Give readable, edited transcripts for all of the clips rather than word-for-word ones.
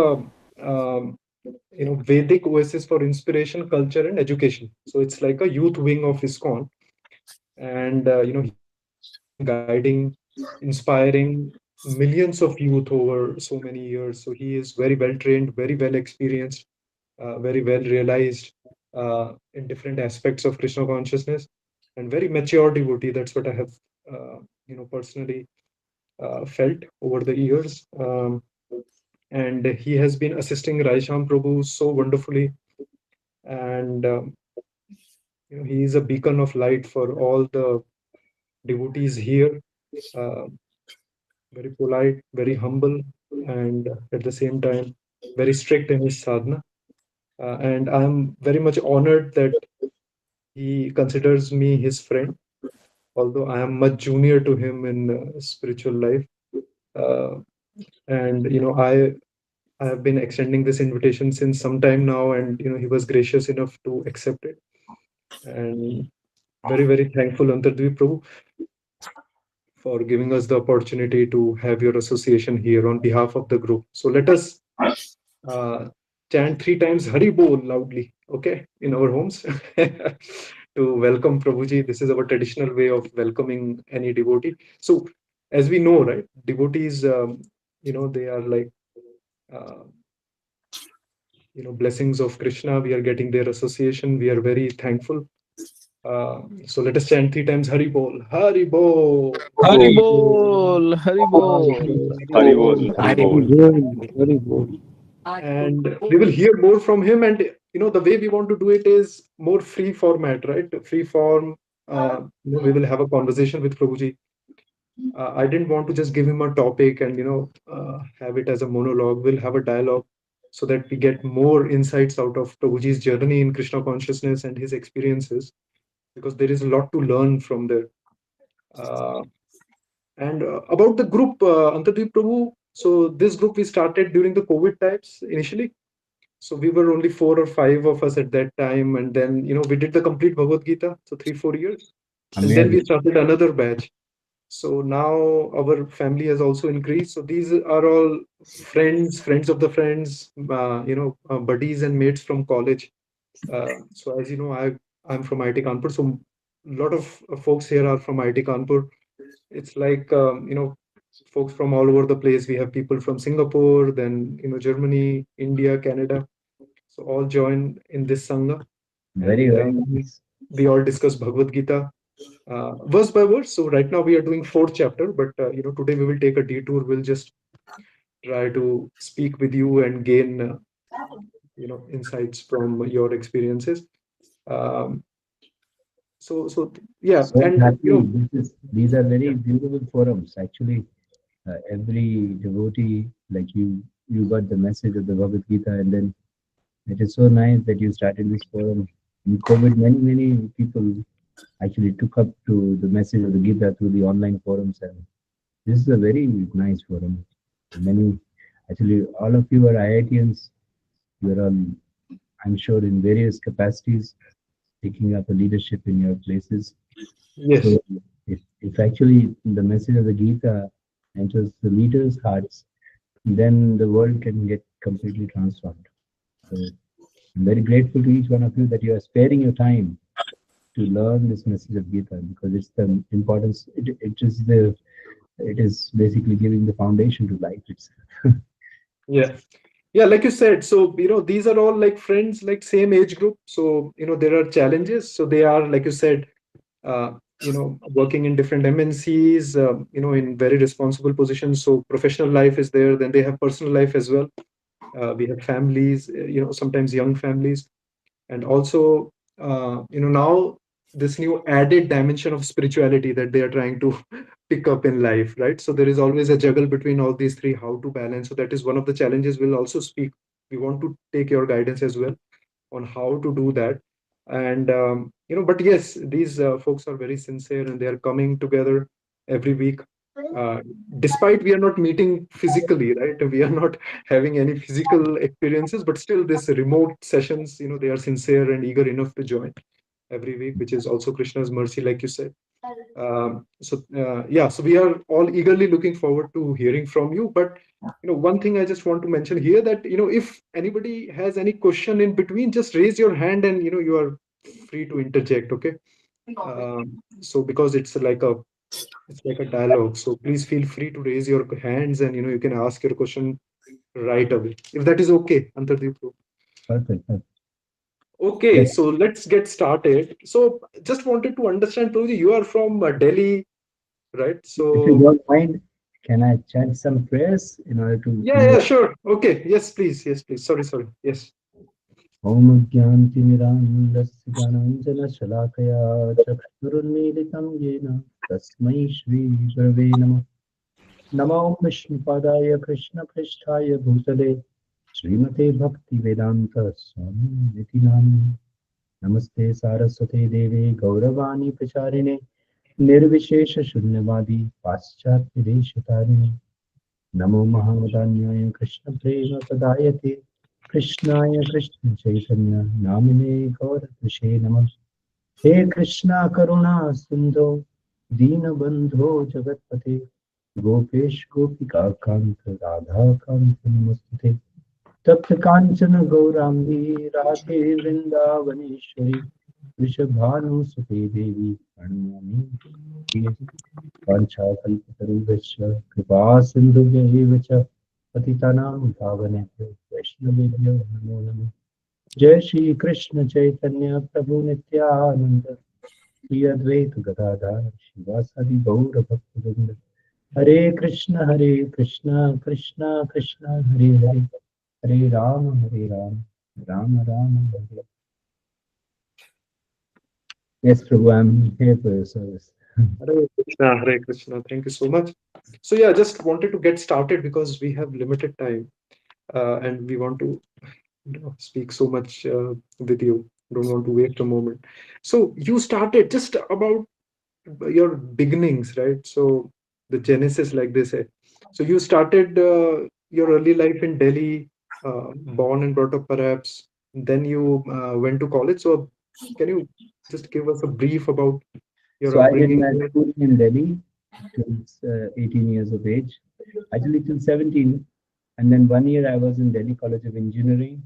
um, Vedic oasis for inspiration, culture, and education. So it's like a youth wing of ISKCON, and he has been guiding, inspiring millions of youth over so many years. So he is very well trained, very well experienced, very well realized in different aspects of Krishna consciousness, and very mature devotee. That's what I have, personally felt over the years. And he has been assisting Raisham Prabhu so wonderfully, and he is a beacon of light for all the devotees here. Uh, Very polite, very humble, and at the same time, very strict in his sadhana. And I'm very much honored that he considers me his friend, although I am much junior to him in spiritual life. Uh, and I have been extending this invitation since some time now, and he was gracious enough to accept it. And very, very thankful, Antardvip Prabhu, for giving us the opportunity to have your association here on behalf of the group. So let us uh, chant three times Hari Bol loudly, okay, in our homes to welcome Prabhuji. This is our traditional way of welcoming any devotee. So, as we know, right, devotees, they are like, uh, blessings of Krishna. We are getting their association. We are very thankful. So let us chant three times Hari Bol, Hari Bol, Hari Haribol, Bol, Hari Hari Bol. Bol, Hari Haribol, Bol. Haribol. And we will hear more from him. And the way we want to do it is more free format, right? Free form. We will have a conversation with Prabhuji. I didn't want to just give him a topic and have it as a monologue. We'll have a dialogue so that we get more insights out of Prabhuji's journey in Krishna consciousness and his experiences, because there is a lot to learn from there. Uh, and about the group, Antadip Prabhu. So this group we started during the COVID times initially. So we were only four or five of us at that time, and then we did the complete Bhagavad Gita, so 3 4 years, and then we Amazing. started another batch. So now our family has also increased. So these are all friends, friends of the friends, buddies and mates from college. So as you know, I'm from IIT Kanpur, so a lot of folks here are from IIT Kanpur. It's like folks from all over the place. We have people from Singapore, then Germany, India, Canada. So all join in this sangha, Very, and very nice. we all discuss Bhagavad Gita verse by verse. So right now we are doing fourth chapter, but today we will take a detour. We'll just try to speak with you and gain insights from your experiences. Um, so yeah, So and happy. These are very beautiful forums. Actually, every devotee, like you got the message of the Bhagavad Gita, and then it is so nice that you started this forum. In COVID, many people actually took up to the message of the Gita through the online forums, and this is a very nice forum. Many, actually, all of you are IITians. You are all, I'm sure, in various capacities, taking up a leadership in your places. yes, So, if actually the message of the Gita enters the leaders' hearts, then the world can get completely transformed. So, I'm very grateful to each one of you that you are sparing your time to learn this message of Gita, because it's the importance. It is basically giving the foundation to life itself. yeah. Yeah, like you said, so these are all like friends, like same age group. So there are challenges. So they are, like you said, working in different MNCs, in very responsible positions. So professional life is there. Then they have personal life as well. We have families, sometimes young families, and also, now this new added dimension of spirituality that they are trying to pick up in life, right? So there is always a juggle between all these three, how to balance. So that is one of the challenges we'll also speak. We want to take your guidance as well on how to do that. And but yes, these folks are very sincere, and they are coming together every week, uh, despite we are not meeting physically, right? We are not having any physical experiences, but still this remote sessions, they are sincere and eager enough to join. every week, which is also Krishna's mercy, like you said. Yeah, so we are all eagerly looking forward to hearing from you. But one thing I just want to mention here, that if anybody has any question in between, just raise your hand, and you are free to interject. Okay. So because it's like a dialogue, so please feel free to raise your hands, and you can ask your question right away, if that is okay, Antardeep. Perfect. Perfect. Okay, Yes. so let's get started. So just wanted to understand, Prabhuji, you are from Delhi, right? If you So don't mind, can I chant some prayers in order to yeah, ease yeah, up? sure. Okay, yes, please, yes, please. Sorry, sorry. Yes. ॐ ज्ञानतिमिरान्धस्य ज्ञानाञ्जनशलाकया चक्षुरुन्मीलितं येन तस्मै श्रीगुरवे नमः। नमो विष्णुपादाय कृष्णपृष्ठाय भूतले श्रीमते भक्तिवेदान्त स्वामिनिति नामिने। नमस्ते सारस्वते देवे गौरवाणी प्रचारिणे निर्विशेषशून्यवादी पाश्चात्यदेशतारिणे। नमो महावदान्याय कृष्णप्रेमप्रदायते कृष्णाय कृष्णचैतन्य नामिने गौरकृषे नमः। हे कृष्णा करुणा सिन्धो दीनबन्धो जगत्पते गोपेश गोपिका कान्त राधा कान्त नमस्तुते। तप्त कांचन गौरांगी राधे वृंदावनेश्वरी वृषभानुसुते देवी प्रणमामि प्रिये। वाञ्छाकल्पतरुभ्यश्च कृपा सिन्धुभ्यैव च पतितानां पावनेभ्यो वैष्णवेभ्यो नमो नमः। जय श्री कृष्ण चैतन्य प्रभु नित्यानंद श्री अद्वैत गदाधर शिवासादि गौर भक्तवृंद। हरे कृष्ण कृष्ण कृष्ण हरे हरे हरे राम राम राम हरे। Yes, Prabhu, I'm here for your service. Hare Krishna, Hare Krishna. Thank you so much. So yeah, just wanted to get started because we have limited time, and we want to speak so much with you. Don't want to waste a moment. So you started just about your beginnings, right? So the genesis, like they say. So you started your early life in Delhi, born and brought up perhaps. Then you went to college. So can you just give us a brief about your So I did upbringing my there? schooling in Delhi till 18 years of age, actually till 17. And then 1 year I was in Delhi College of Engineering.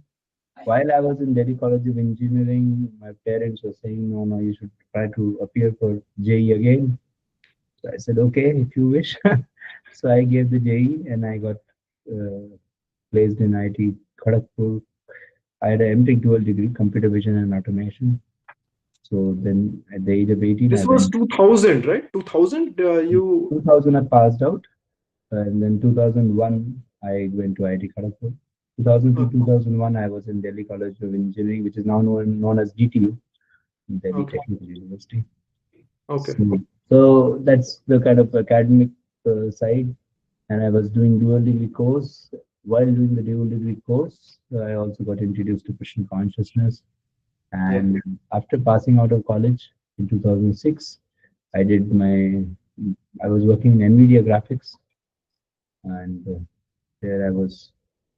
While I was in Delhi College of Engineering, my parents were saying, no, no, you should try to appear for JE again. So I said, okay, if you wish. So I gave the JE and I got uh, placed in IT Kharagpur. I had an M.Tech dual degree, computer vision and automation. So then at the age of 18, I This was went. 2000, right? 2000. You 2000, I passed out. And then 2001, I went to IIT Kharagpur. 2000 to oh, 2001, I was in Delhi College of Engineering, which is now known as DTU, Delhi okay, Technical University. okay, So that's the kind of academic side. And I was doing dual degree course. While doing the dual degree course, I also got introduced to Christian consciousness. yeah. And after passing out of college in 2006, I did my, I was working in NVIDIA graphics, and there I was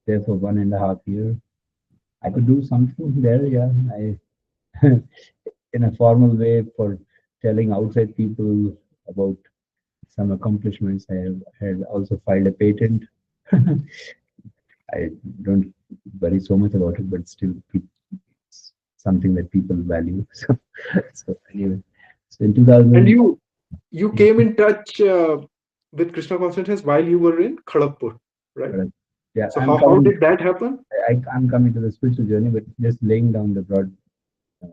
there for 1.5 years. I could do something there, yeah. I, in a formal way, for telling outside people about some accomplishments. Had also filed a patent. I don't worry so much about it, but still, it's something that people value. So anyway, so in And 2000, you came in touch with Krishna consciousness while you were in Kharagpur, right? yeah, So how did that happen? I'm coming to the spiritual journey, but just laying down the broad uh,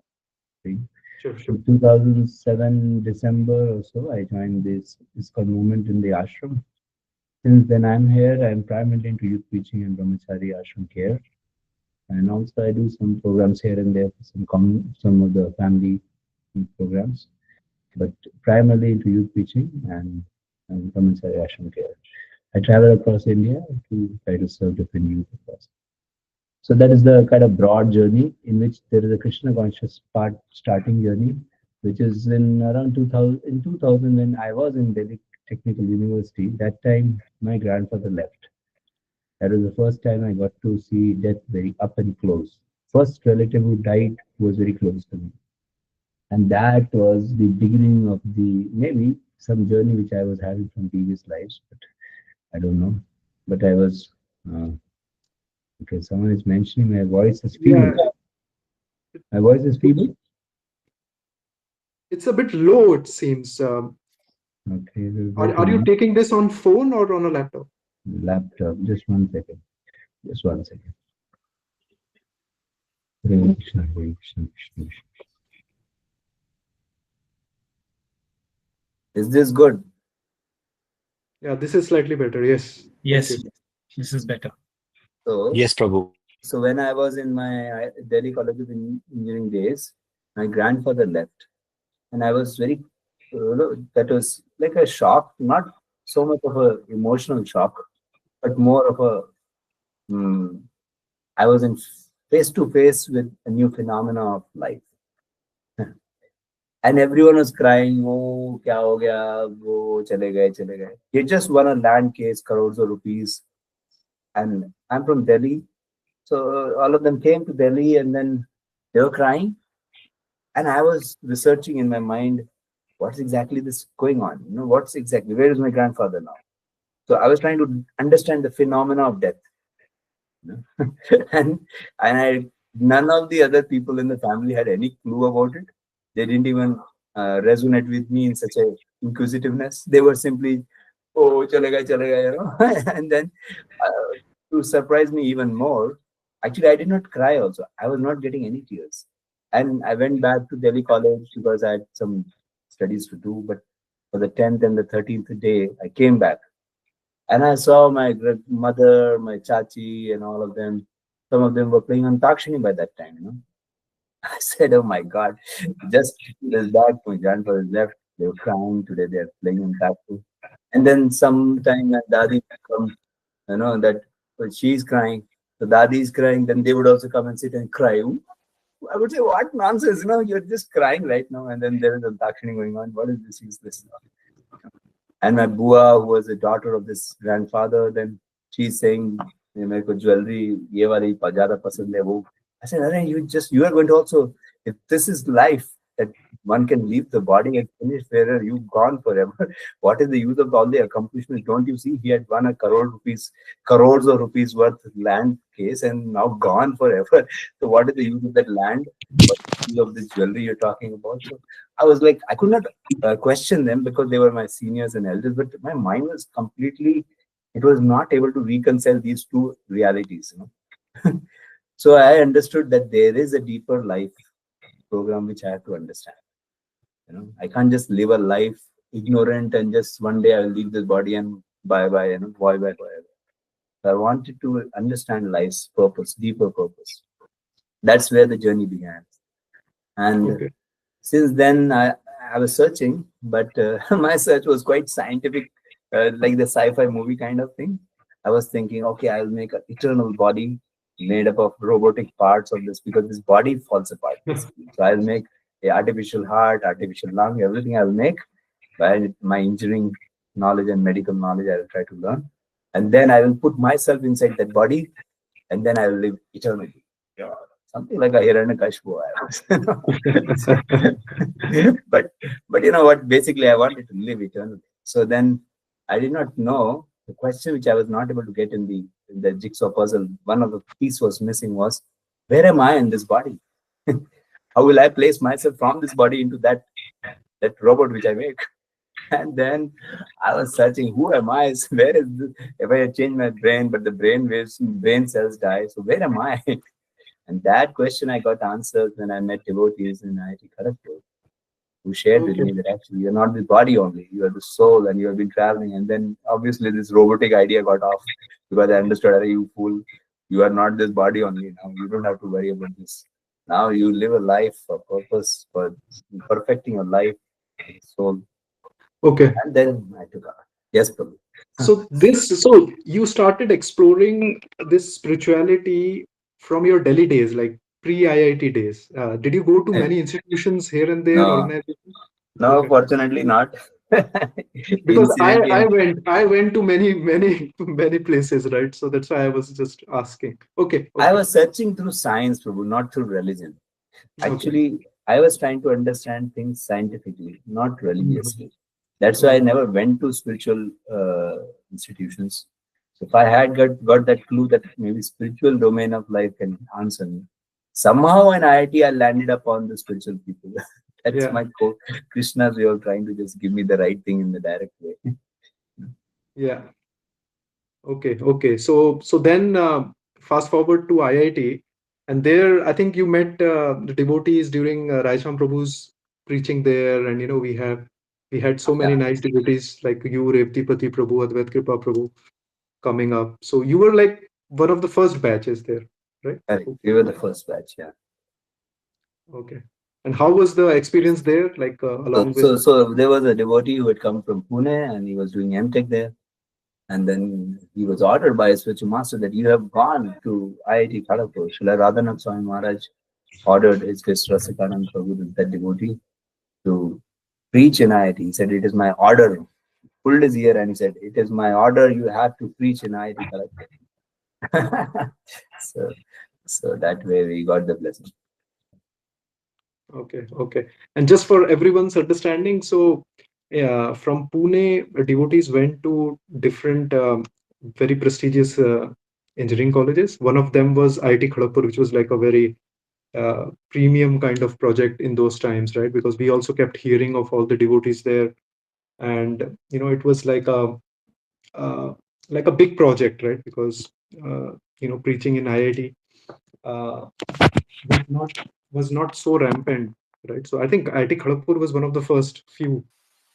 thing. Sure, sure. In 2007 December or so, I joined this called movement in the ashram. Since then, I'm here. I'm primarily into youth preaching and brahmachari ashram care, and also I do some programs here and there for some of the family programs, but primarily into youth preaching and brahmachari ashram care. I travel across India to try to serve different youth across. So that is the kind of broad journey in which there is a Krishna conscious part starting journey, which is in around 2000. In 2000, when I was in Delhi Technical University, that time my grandfather left. That was the first time I got to see death very up and close. First relative who died who was very close to me. And that was the beginning of the maybe some journey which I was having from previous lives, but I don't know. But I was uh, okay. Someone is mentioning my voice is feeble. Yeah, My voice is it's feeble. it's a bit low, it seems. Okay, we'll go Are to you taking this on phone or on a laptop? laptop. Just 1 second. Just 1 second. Hare Krishna, Hare Krishna, Krishna Krishna. Is this good? Yeah, this is slightly better. Yes. Thank Yes, you. this is better. So, Yes, Prabhu. so when I was in my Delhi College of Engineering days, my grandfather left, and I was very, that was like a shock, not so much of a emotional shock, but more of a, mm, I was in face to face with a new phenomena of life. And everyone was crying, oh, kya ho gaya, wo chale gaye, chale gaye. He just won a land case, crores of rupees. And I'm from Delhi. So all of them came to Delhi and then they were crying. And I was researching in my mind, what's exactly this going on? What's exactly, where is my grandfather now? So I was trying to understand the phenomena of death. and I none of the other people in the family had any clue about it. They didn't even resonate with me in such a inquisitiveness. They were simply, oh, chalega, and then to surprise me even more, actually, I did not cry. Also, I was not getting any tears, and I went back to Delhi College because I had some studies to do. But for the 10th and the 13th day, I came back and I saw my mother, my chachi, and all of them. Some of them were playing on Takshini by that time. I said, "Oh my God!" Just this back, my grandfather left. They were crying. Today they are playing on Takshini. And then sometime when Dadi would come, that she's crying. So Dadi is crying. Then they would also come and sit and cry. I would say, "What nonsense! You're just crying right now." And then there is a Takshini going on. What is this useless? And my bua, who was the daughter of this grandfather, then she's saying, मेरे को jewelry ये वाली ज़्यादा पसंद है वो. I said, Arey, you are going to also, if this is life, that one can leave the body and finish where you've gone forever. What is the use of all the accomplishments? Don't you see he had won a crores of rupees worth land case and now gone forever. So what is the use of that land? What is the use of this jewelry you're talking about? So I was like, I could not question them because they were my seniors and elders, but my mind was completely, it was not able to reconcile these two realities. So I understood that there is a deeper life program which I have to understand. I can't just live a life ignorant and just one day I will leave this body and bye bye, bye bye forever. So I wanted to understand life's purpose, deeper purpose. That's where the journey began. And Okay. since then, I was searching, but my search was quite scientific, like the sci-fi movie kind of thing. I was thinking, okay, I'll make an eternal body made up of robotic parts of this because this body falls apart basically. So I'll make a artificial heart, artificial lung, everything I'll make by my engineering knowledge and medical knowledge. I will try to learn, and then I will put myself inside that body, and then I will live eternally. Yeah, something like a Hiranyakashipu I was. but but you know what? Basically, I wanted to live eternally. So then I did not know the question which I was not able to get in the jigsaw puzzle. One of the piece was missing was where am I in this body? How will I place myself from this body into that robot which I make? And then I was searching, who am I? Where is this? If I change my brain, but the brain waves, brain cells die. So where am I? And that question I got answered when I met devotees in IIT Kharagpur, who shared with Okay. me that actually you're not the body only, you are the soul and you have been traveling. And then obviously this robotic idea got off because I understood, are you fool? You are not this body only now. You don't have to worry about this. Now you live a life for purpose, for perfecting your life as a soul. Okay. And then I took out. Yes, Prabhu. So you started exploring this spirituality from your Delhi days, like pre-IIT days. Did you go to many institutions here and there, No, organizations? no, Okay. fortunately not. Because I Incidentally, I went I went to many places, right? So that's why I was just asking. Okay. I Okay. was searching through science, Prabhu, not through religion. Okay. Actually, I was trying to understand things scientifically, not Mhm. religiously. That's why I Mhm. never went to spiritual institutions. So if I had got that clue that maybe spiritual domain of life can answer me, somehow in IIT I landed upon the spiritual people. That's Yeah, my Krishna's way of trying to just give me the right thing in the direct way. yeah. Okay, okay. So then fast forward to IIT, and there I think you met the devotees during Raisham Prabhu's preaching there, and we had so Yeah, many nice devotees like you, Revti Pati Prabhu, Advait Kripa Prabhu coming up. So you were like one of the first batches there, right? correct. Okay, We were the first batch. Yeah. okay. And how was the experience there, like So, along with? so there was a devotee who had come from Pune and he was doing M.Tech there. And then he was ordered by his spiritual master that you have gone to IIT Kharagpur. Srila Radhanath Swami Maharaj ordered his guest Rasikanand Prabhu, that devotee, to preach in IIT. He said, "It is my order." Pulled his ear and he said, "It is my order. You have to preach in IIT Kharagpur." so, so that way we got the blessing. Okay, okay. And just for everyone's understanding, so from Pune, devotees went to different very prestigious engineering colleges. One of them was IIT Kharagpur, which was like a very premium kind of project in those times, right? Because we also kept hearing of all the devotees there, and it was uh, like a big project, right? Because preaching in IIT. Was not was not so rampant, right? So I think IIT Kharagpur was one of the first few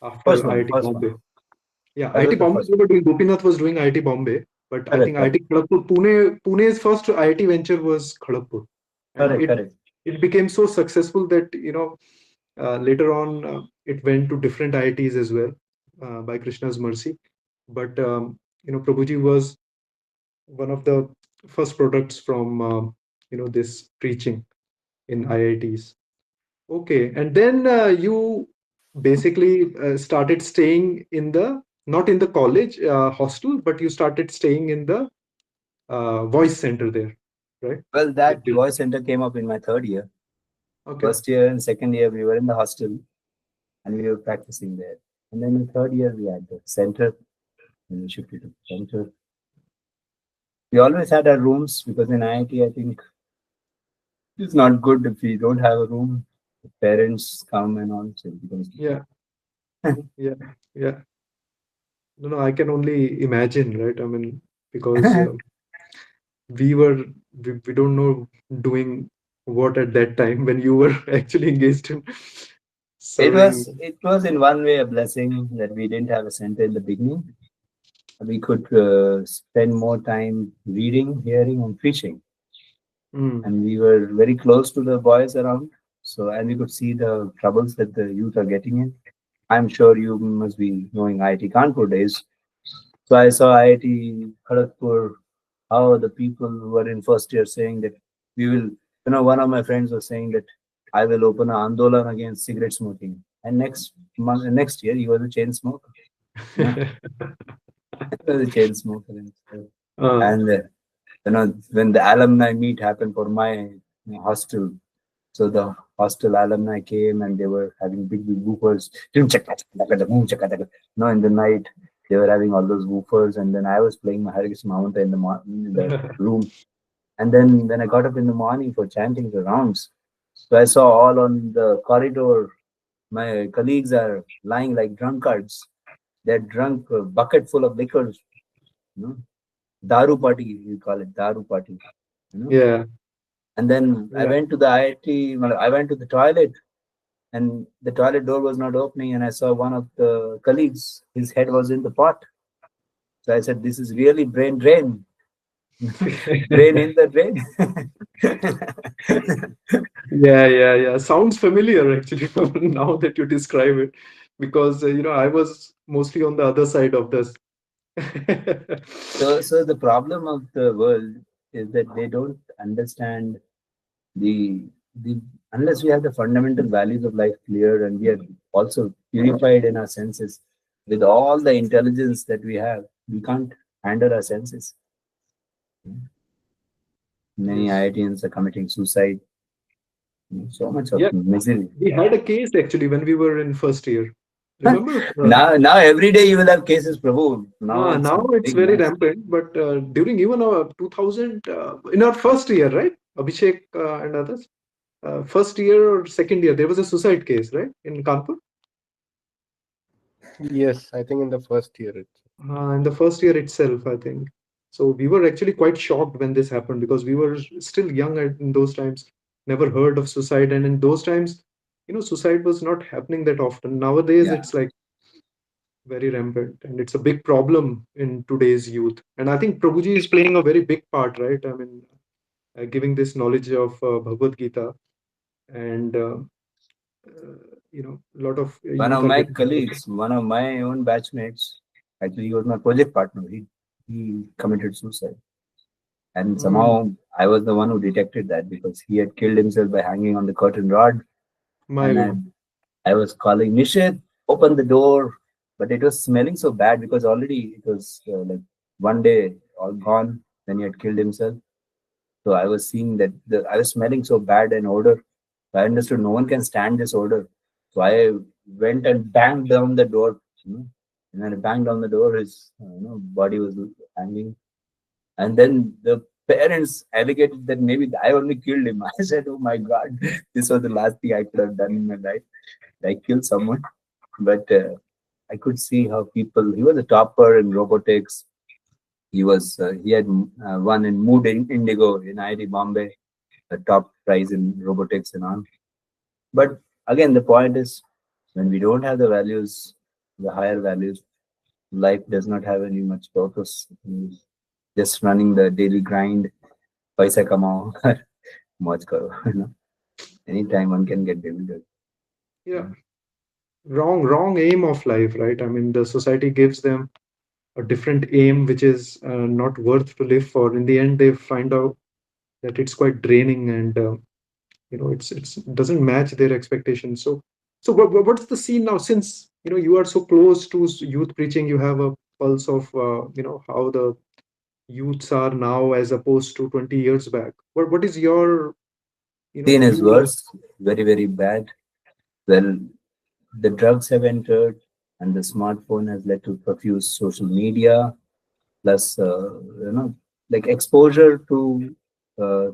First after one, IIT first one. Bombay. Yeah, That IIT was the Bombay first they one. were doing. Gopinath was doing IIT Bombay, but I think Correct, IIT correct, Kharagpur, Pune's first IIT venture was Kharagpur, and correct, it correct. it became so successful that later on it went to different IITs as well by Krishna's mercy. But Prabhuji was one of the first products from this preaching in IITs. Okay, and then you basically started staying in the not in the college hostel, but you started staying in the voice center there, right? Well, With that the- voice center came up in my third year. Okay, First year and second year, we were in the hostel and we were practicing there. And then in third year, we had the center. When we shifted to the center, we always had our rooms because in IIT, I think it's not good if we don't have a room. The parents come and all, so it becomes yeah, difficult. yeah, yeah. No, no, I can only imagine, right? I mean, because we don't know doing what at that time when you were actually engaged in serving. It was in one way a blessing that we didn't have a center in the beginning. We could spend more time reading, hearing, and preaching, Mm, and we were very close to the boys around. So, and we could see the troubles that the youth are getting in. I'm sure you must be knowing IIT Kanpur days. So I saw IIT Kharagpur, how the people who were in first year saying that we will, one of my friends was saying that I will open an andolan against cigarette smoking. And next month, next year, he was a chain smoker. You know, he was a chain smoker. uh, And when the alumni meet happened for my hostel, so the hostel alumni came and they were having big, big woofers. No, in the night they were having all those woofers, and then I was playing my Hare Krishna Mahamanta in the room. And then when I got up in the morning for chanting the rounds, so I saw all on the corridor. My colleagues are lying like drunkards. They're drunk a bucket full of liquors. You know, daru party we call it daru party. You know, yeah, and then I yeah. went to the IIT. I went to the toilet and the toilet door was not opening and I saw one of the colleagues, his head was in the pot. So I said, this is really brain drain. Brain in the drain. Yeah, yeah, yeah. Sounds familiar actually now that you describe it, because I was mostly on the other side of this. So the problem of the world is that they don't understand the the unless we have the fundamental values of life clear and we are also purified in our senses with all the intelligence that we have, we can't handle our senses. Many Yes. IITians are committing suicide So much of Yeah, misery. we had a case actually when we were in first year. Remember? Now every day you will have cases, Prabhu. Now it's a Now it's big very mess. rampant, but during even our 2000, in our first year, right? Abhishek and others, first year or second year, there was a suicide case, right, in Kanpur. Yes, I think in the first year it's In the first year itself, I think. So we were actually quite shocked when this happened because we were still young in those times, never heard of suicide, and in those times, suicide was not happening that often. Nowadays, Yeah. it's like very rampant, and it's a big problem in today's youth. And I think Prabhuji is playing a very big part, right? I mean, giving this knowledge of Bhagavad Gita, and a lot of One youth of are my getting. colleagues, one of my own batchmates, actually he was my project partner. He committed suicide. And Mm, somehow I was the one who detected that because he had killed himself by hanging on the curtain rod. my And God. I was calling Nishit, open the door. But it was smelling so bad because already it was like one day all gone when he had killed himself. So I was seeing that I was smelling so bad an odor. So I understood no one can stand this odor. So I went and banged down the door. And when I banged down the door, his body was hanging. And then the parents allocated that maybe I only killed him. I said, "Oh my God, this was the last thing I could have done in my life. I killed someone." But I could see how people. He was a topper in robotics. He had won in Mood Indigo in IIT Bombay, the top prize in robotics and all. But again, the point is when we don't have the values, the higher values, life does not have any much purpose. Just running the daily grind, paisa kamao, mauj karo. Anytime one can get bewildered. Yeah, wrong aim of life, right? I mean, the society gives them a different aim, which is not worth to live for. In the end, they find out that it's quite draining, and it doesn't match their expectations. So what's the scene now? Since you are so close to youth preaching, you have a pulse of how the youths are now as opposed to 20 years back. What is your Scene is view of? worse, very, very bad. Well, the drugs have entered, and the smartphone has led to profuse social media, plus, like exposure to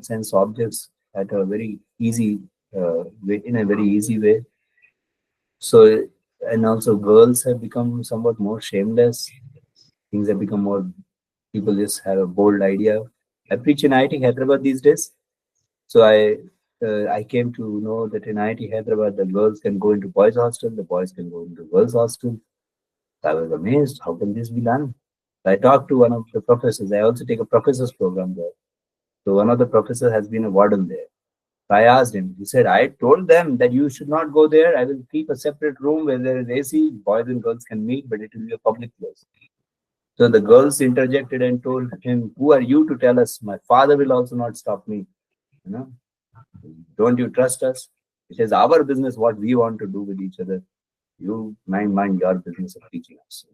sense objects at a very easy way, in a very easy way. So, and also girls have become somewhat more shameless. Things have become more, people just have a bold idea. I preach in IIT Hyderabad these days. So I came to know that in IIT Hyderabad, the girls can go into boys' hostel, the boys can go into girls' hostel. I was amazed. How can this be done? I talked to one of the professors. I also take a professor's program there. So one of the professors has been a warden there. So I asked him. He said, "I told them that you should not go there. I will keep a separate room where there is AC. Boys and girls can meet, but it will be a public place." So the girls interjected and told him, "Who are you to tell us? My father will also not stop me. You know, don't you trust us? It is our business what we want to do with each other. You mind your business of teaching us."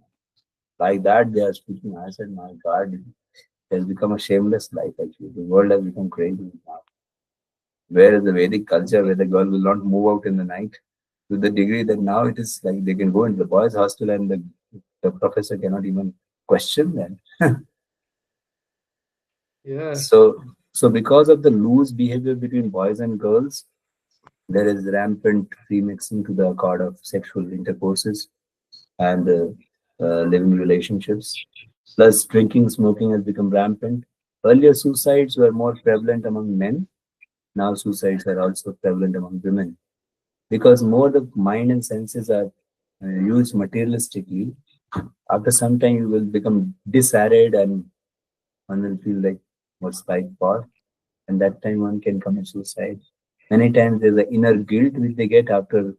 Like that, they are speaking. I said, "My God, it has become a shameless life. Actually, the world has become crazy now. Where is the Vedic culture where the girl will not move out in the night? To the degree that now it is like they can go into the boys' hostel and the professor cannot even question them." Yeah, So because of the loose behavior between boys and girls, there is rampant remixing to the accord of sexual intercourses and living relationships. Plus, drinking, smoking has become rampant. Earlier, suicides were more prevalent among men. Now, suicides are also prevalent among women because more the mind and senses are used materialistically. After some time, you will become disarrayed and one will feel like what's life for, and that time one can commit suicide. Many times there's an inner guilt which they get after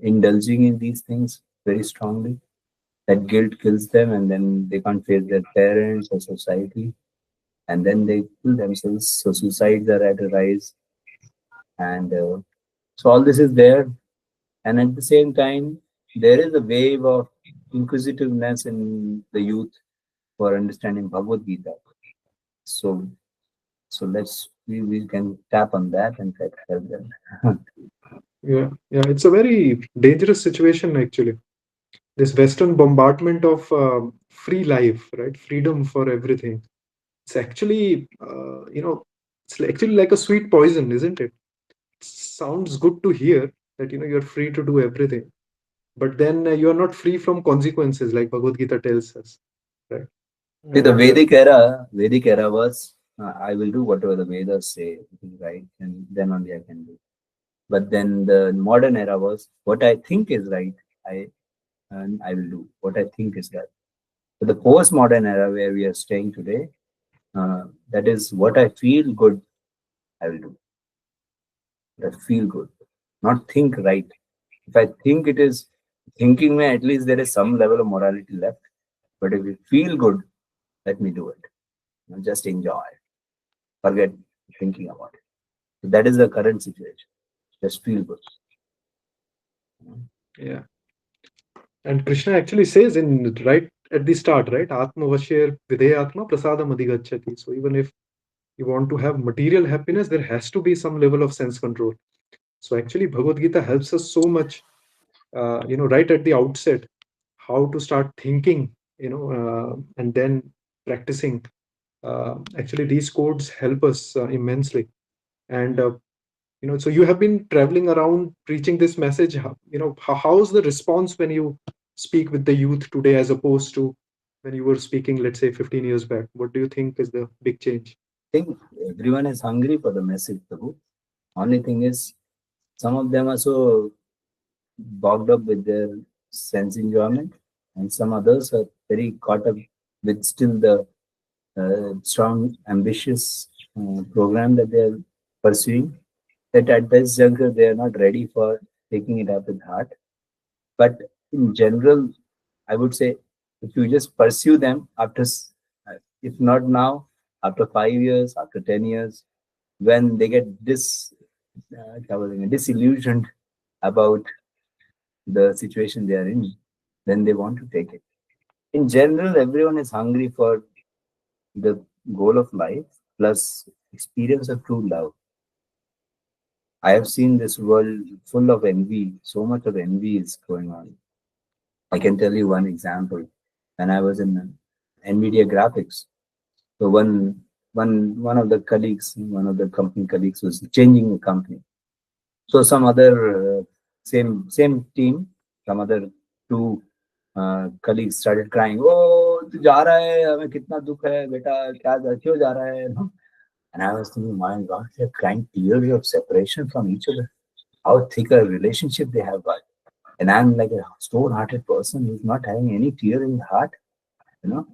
indulging in these things very strongly. That guilt kills them, and then they can't face their parents or society, and then they kill themselves. So suicides are at a rise, and so all this is there. And at the same time, there is a wave of inquisitiveness in the youth for understanding Bhagavad Gita. So So we can tap on that and try to help them. Yeah, it's a very dangerous situation actually. This Western bombardment of free life, right? Freedom for everything. It's actually, it's actually like a sweet poison, isn't it? Sounds good to hear that you're free to do everything, but then you are not free from consequences, like Bhagavad Gita tells us, right? See, the And Vedic era was I will do whatever the Vedas say is right, and then only I can do. But then the modern era was what I think is right, I and I will do what I think is right. But the postmodern era where we are staying today, that is what I feel good, I will do. That feel good, not think right. If I think it is thinking, may at least there is some level of morality left. But if you feel good, let me do it. Just enjoy. Forget thinking about it. So that is the current situation. Just feel good. yeah, and Krishna actually says in right at the start, right? Atma vashir videyatma prasadam adhigachati. So even if you want to have material happiness, there has to be some level of sense control. So actually, Bhagavad Gita helps us so much, right at the outset, how to start thinking, and then practicing. Actually, these codes help us immensely. And so you have been traveling around preaching this message. How's the response when you speak with the youth today, as opposed to when you were speaking, let's say, 15 years back? What do you think is the big change? I think everyone is hungry for the message, Prabhu. Only thing is, some of them are so bogged up with their sense enjoyment, and some others are very caught up with still the strong, ambitious program that they are pursuing. That at this juncture they are not ready for taking it up with heart. But in general, I would say if you just pursue them after, if not now, after 5 years, after 10 years, when they get disillusioned about the situation they are in, then they want to take it. In general, everyone is hungry for the goal of life plus experience of true love. I have seen this world full of envy, so much of envy is going on. I can tell you one example. When I was in NVIDIA graphics, so one of the colleagues, one of the company colleagues was changing the company. So some other same team, some other two colleagues started crying. Oh, तू जा रहा है, हमें कितना दुख है बेटा, क्या क्यों जा रहा है? No? And I was thinking, my God, they're crying tears of separation from each other. How thick a relationship they have got. And I'm like a stone-hearted person who's not having any tear in the heart, you know.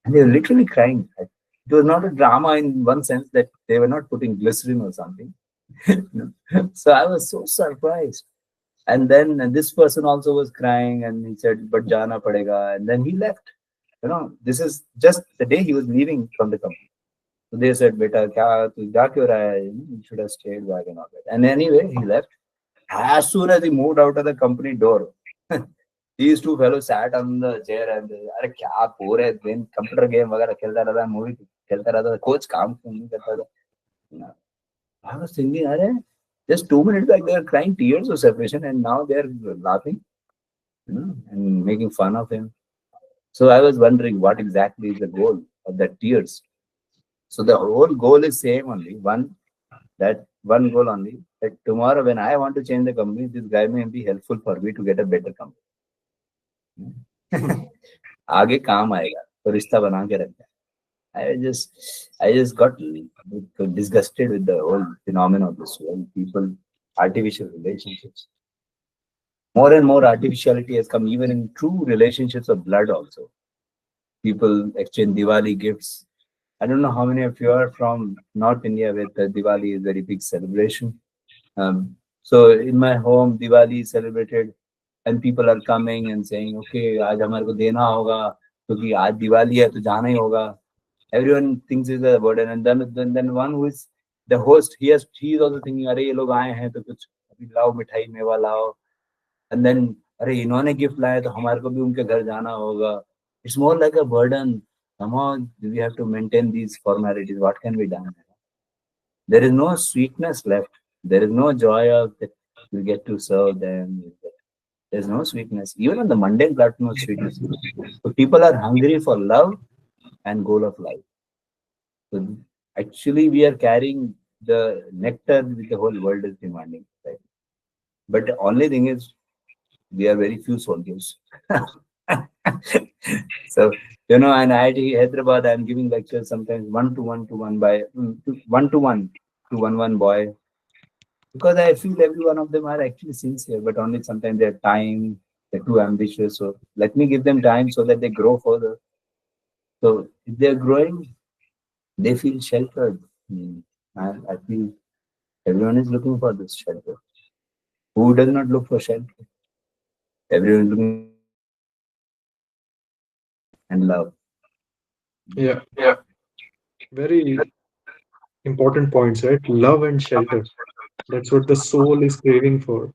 And they were literally crying. It was not a drama in one sense that they were not putting glycerin or something. So I was so surprised. And then this person also was crying and he said, but jana padega. And then he left. This is just the day he was leaving from the company. So they said, beta, kya, tu ja kyun raha hai? You should have stayed back and all that. And anyway, he left. As soon as he moved out of the company door, these two fellows sat on the chair and अरे क्या पूरे दिन computer game वगैरह खेलता रहता, movie खेलता रहता, coach काम क्यों नहीं करता था? I was thinking, अरे just 2 minutes back they were crying tears of separation and now they are laughing, and making fun of him. So I was wondering what exactly is the goal of that tears. So the whole goal is same only that one goal only, that tomorrow when I want to change the company, this guy may be helpful for me to get a better company. आगे काम आएगा तो रिश्ता बना के रखना है. I just got disgusted with the whole phenomenon of this world, people, artificial relationships. More and more artificiality has come even in true relationships of blood also. People exchange Diwali gifts. I don't know how many of you are from North India where the Diwali is a very big celebration. So in my home, Diwali is celebrated and people are coming and saying, okay, आज हमारे को देना होगा क्योंकि आज दिवाली है तो जाना ही होगा. Everyone thinks it's a burden, and then one who is the host, he is also thinking, अरे ये लोग आए हैं तो कुछ अभी लाओ मिठाई मेवा लाओ, and then अरे इन्होंने गिफ्ट लाया तो हमारे को भी उनके घर जाना होगा. It's more like a burden. Somehow we have to maintain these formalities. What can be done? There is no sweetness left. There is no joy of that you get to serve them. There's no sweetness. Even on the mundane platform of sweetness. So people are hungry for love and goal of life. So actually, we are carrying the nectar which the whole world is demanding. Right? But the only thing is, we are very few soldiers. So, and IIT Hyderabad, I'm giving lectures sometimes one to one boy, because I feel every one of them are actually sincere, but only sometimes their time, they're too ambitious. So let me give them time so that they grow further. So if they're growing, they feel sheltered. And I feel everyone is looking for this shelter. Who does not look for shelter? Everyone is looking for shelter and love. Yeah, very important points, right? Love and shelter. That's what the soul is craving for.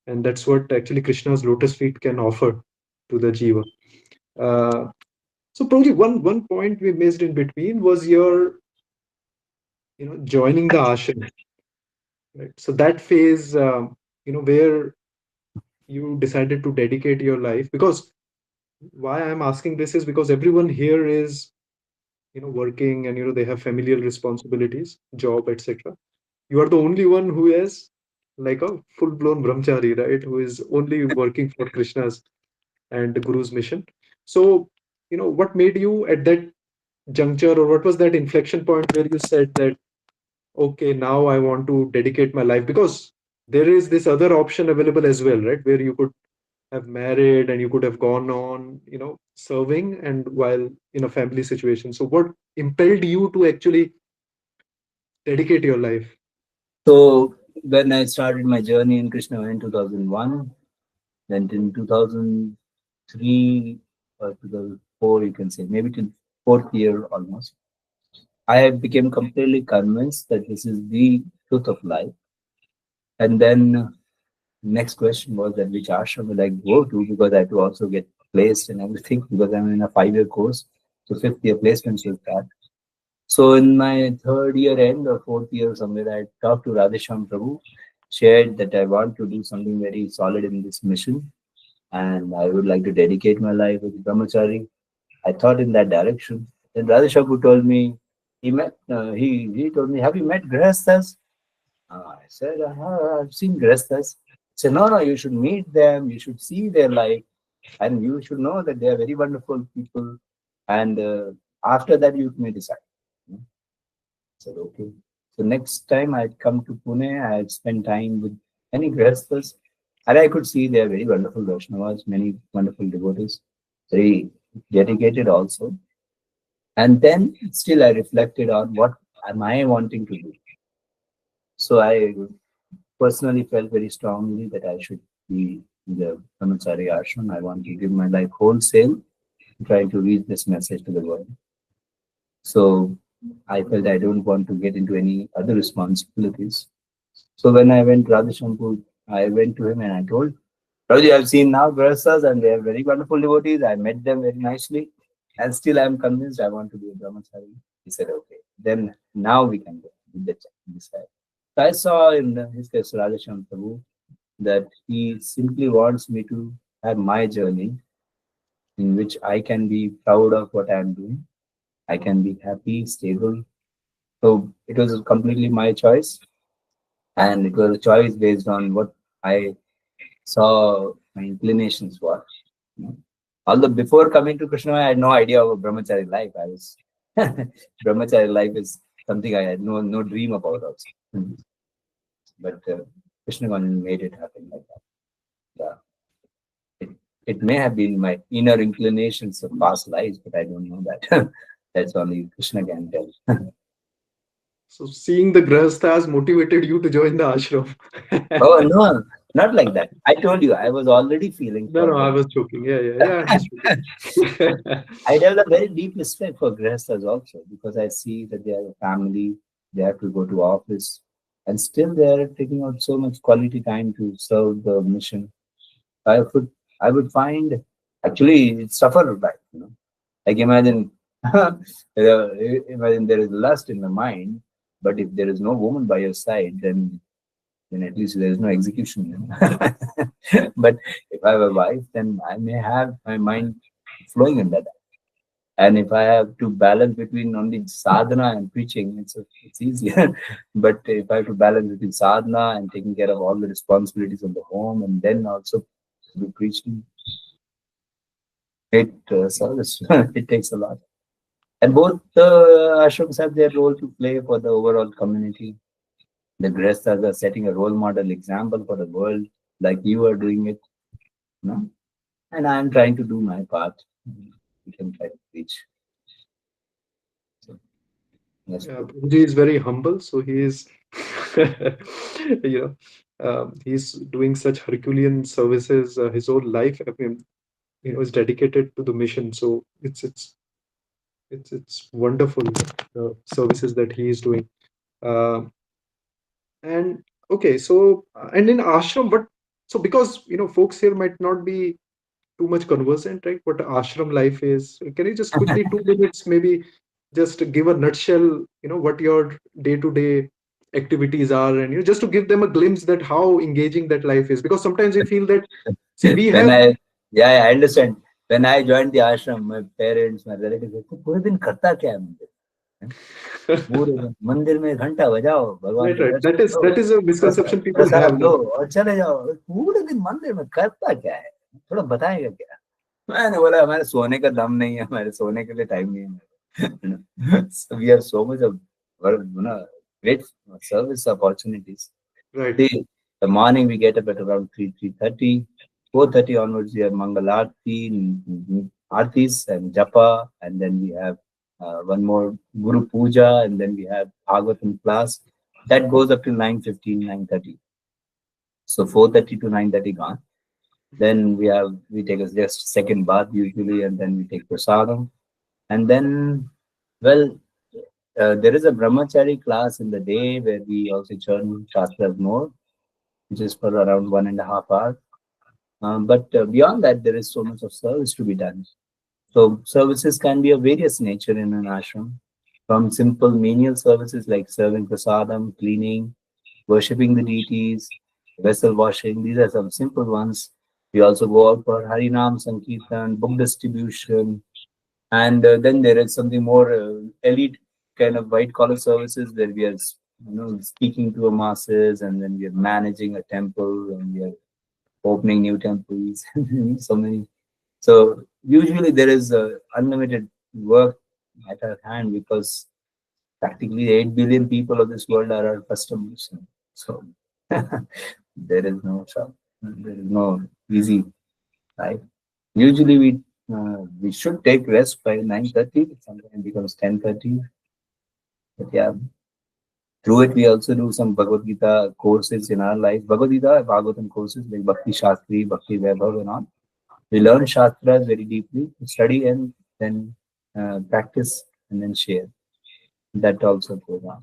And that's what actually Krishna's lotus feet can offer to the jiva. Uh, so probably one point we missed in between was your, joining the ashram, right? So that phase, where you decided to dedicate your life. Because why I'm asking this is because everyone here is, working, and they have familial responsibilities, job, etc. You are the only one who is like a full-blown brahmachari, right? Who is only working for Krishna's and the Guru's mission. So, what made you at that juncture, or what was that inflection point where you said that, okay, now I want to dedicate my life? Because there is this other option available as well, right? Where you could have married and you could have gone on, serving and while in a family situation. So, what impelled you to actually dedicate your life? So when I started my journey in Krishna in 2001, then in 2003 or 2004, you can say, maybe till fourth year almost, I became completely convinced that this is the truth of life. And then next question was that which ashram will I go to, because I had to also get placed and everything, because I'm in a 5-year course. So fifth year placements will start. So in my third year end or fourth year somewhere, I talked to Radhesham Prabhu, shared that I want to do something very solid in this mission, and I would like to dedicate my life as a brahmachari. I thought in that direction. Then Radhesham told me, he told me, have you met Grihasthas? I said, I've seen Grihasthas. He said, no, you should meet them, you should see their life, and you should know that they are very wonderful people. And after that, you may decide. I said, okay. So next time I'd come to Pune, I'd spend time with many Grihasthas, and I could see they are very wonderful Vaishnavas, many wonderful devotees, very dedicated also. And then still I reflected on what am I wanting to do. So I personally felt very strongly that I should be in the Brahmachari ashram. I want to give my life wholesale, trying to reach this message to the world. So I felt I don't want to get into any other responsibilities. So when I went to Radheshampur, I went to him and I told, Prabhuji, I've seen now Grihasthas and they are very wonderful devotees. I met them very nicely. And still I'm convinced I want to be a brahmachari. He said, okay, then now we can go with the decide. So I saw in his case, Radhesham Prabhu, that he simply wants me to have my journey in which I can be proud of what I'm doing. I can be happy, stable. So it was completely my choice. And it was a choice based on what I saw my inclinations were. You know. Although before coming to Krishna, I had no idea of brahmachari life. I was brahmachari life is something I had no dream about also. But Krishna made it happen like that. Yeah. It may have been my inner inclinations of past lives, but I don't know that. That's only Krishna can tell. So seeing the grahasthas motivated you to join the ashram. Oh no, not like that. I told you I was already feeling No, for no, I them. was joking. Yeah, I'm just joking. I developed a very deep respect for grihasthas also, because I see that they are a family, they have to go to office, and still they are taking out so much quality time to serve the mission. I would find actually it's tougher back. Like imagine, imagine there is lust in the mind, But if there is no woman by your side, then at least there is no execution. But if I have a wife, then I may have my mind flowing in that. And if I have to balance between only sadhana and preaching, it's easier. But if I have to balance between sadhana and taking care of all the responsibilities of the home, and then also do preaching, service, it takes a lot. And both ashrams have their role to play for the overall community. The Grihasthas are setting a role model example for the world, like you are doing it, you know? And I'm trying to do my part. We can try to reach. So that's good. Prabhuji is very humble, so he is, you he's doing such Herculean services his whole life. I mean, is dedicated to the mission. So it's wonderful the services that he is doing. Uh, and okay, so and in ashram, but so because folks here might not be too much conversant, right? What ashram life is. Can you just quickly 2 minutes maybe just give a nutshell, what your day-to-day activities are, and just to give them a glimpse that how engaging that life is. Because sometimes we feel that, see, we When have yeah, I understand. When I joined the ashram, my parents, my relatives, said, "तू पूरे दिन करता क्या है मंदिर में? पूरे दिन मंदिर में घंटा बजाओ, भगवान right, के right. Darshan that is a करो, misconception people प्रसाद have. लो और चले जाओ। पूरे दिन मंदिर में करता क्या है? थोड़ा बताएगा क्या?" मैंने बोला, हमारे सोने का दम नहीं है, हमारे सोने के लिए टाइम नहीं है। So we have so much of great service opportunities. Right. The morning we get up at around 3:30, 4:30 onwards we have Mangal Aartis and Japa, and then we have one more Guru Puja, and then we have Bhagavatam class. That goes up till 9:15, 9:30. So 4:30 to 9:30 gone. Then we take a just second bath usually, and then we take prasadam. And then, well, there is a brahmachari class in the day where we also churn shastras more, which is for around 1.5 hours. But beyond that, there is so much of service to be done. So services can be of various nature in an ashram, from simple menial services like serving prasadam, cleaning, worshipping the deities, vessel washing. These are some simple ones. We also go out for Harinam Sankirtan, book distribution, and then there is something more elite kind of white collar services where we are, speaking to the masses, and then we are managing a temple, and we are opening new temples. So many. So usually there is unlimited work at our hand because practically 8 billion people of this world are our customers. So there is no shop, there is no easy life. Usually we should take rest by 9:30. Sometimes it becomes 10:30. But yeah, through it we also do some Bhagavad Gita courses in our life. Bhagavad Gita, Bhagavatam courses like Bhakti Shastri, Bhakti Vaibhav, and all. We learn Shastras very deeply, study and then practice and then share. That also goes on.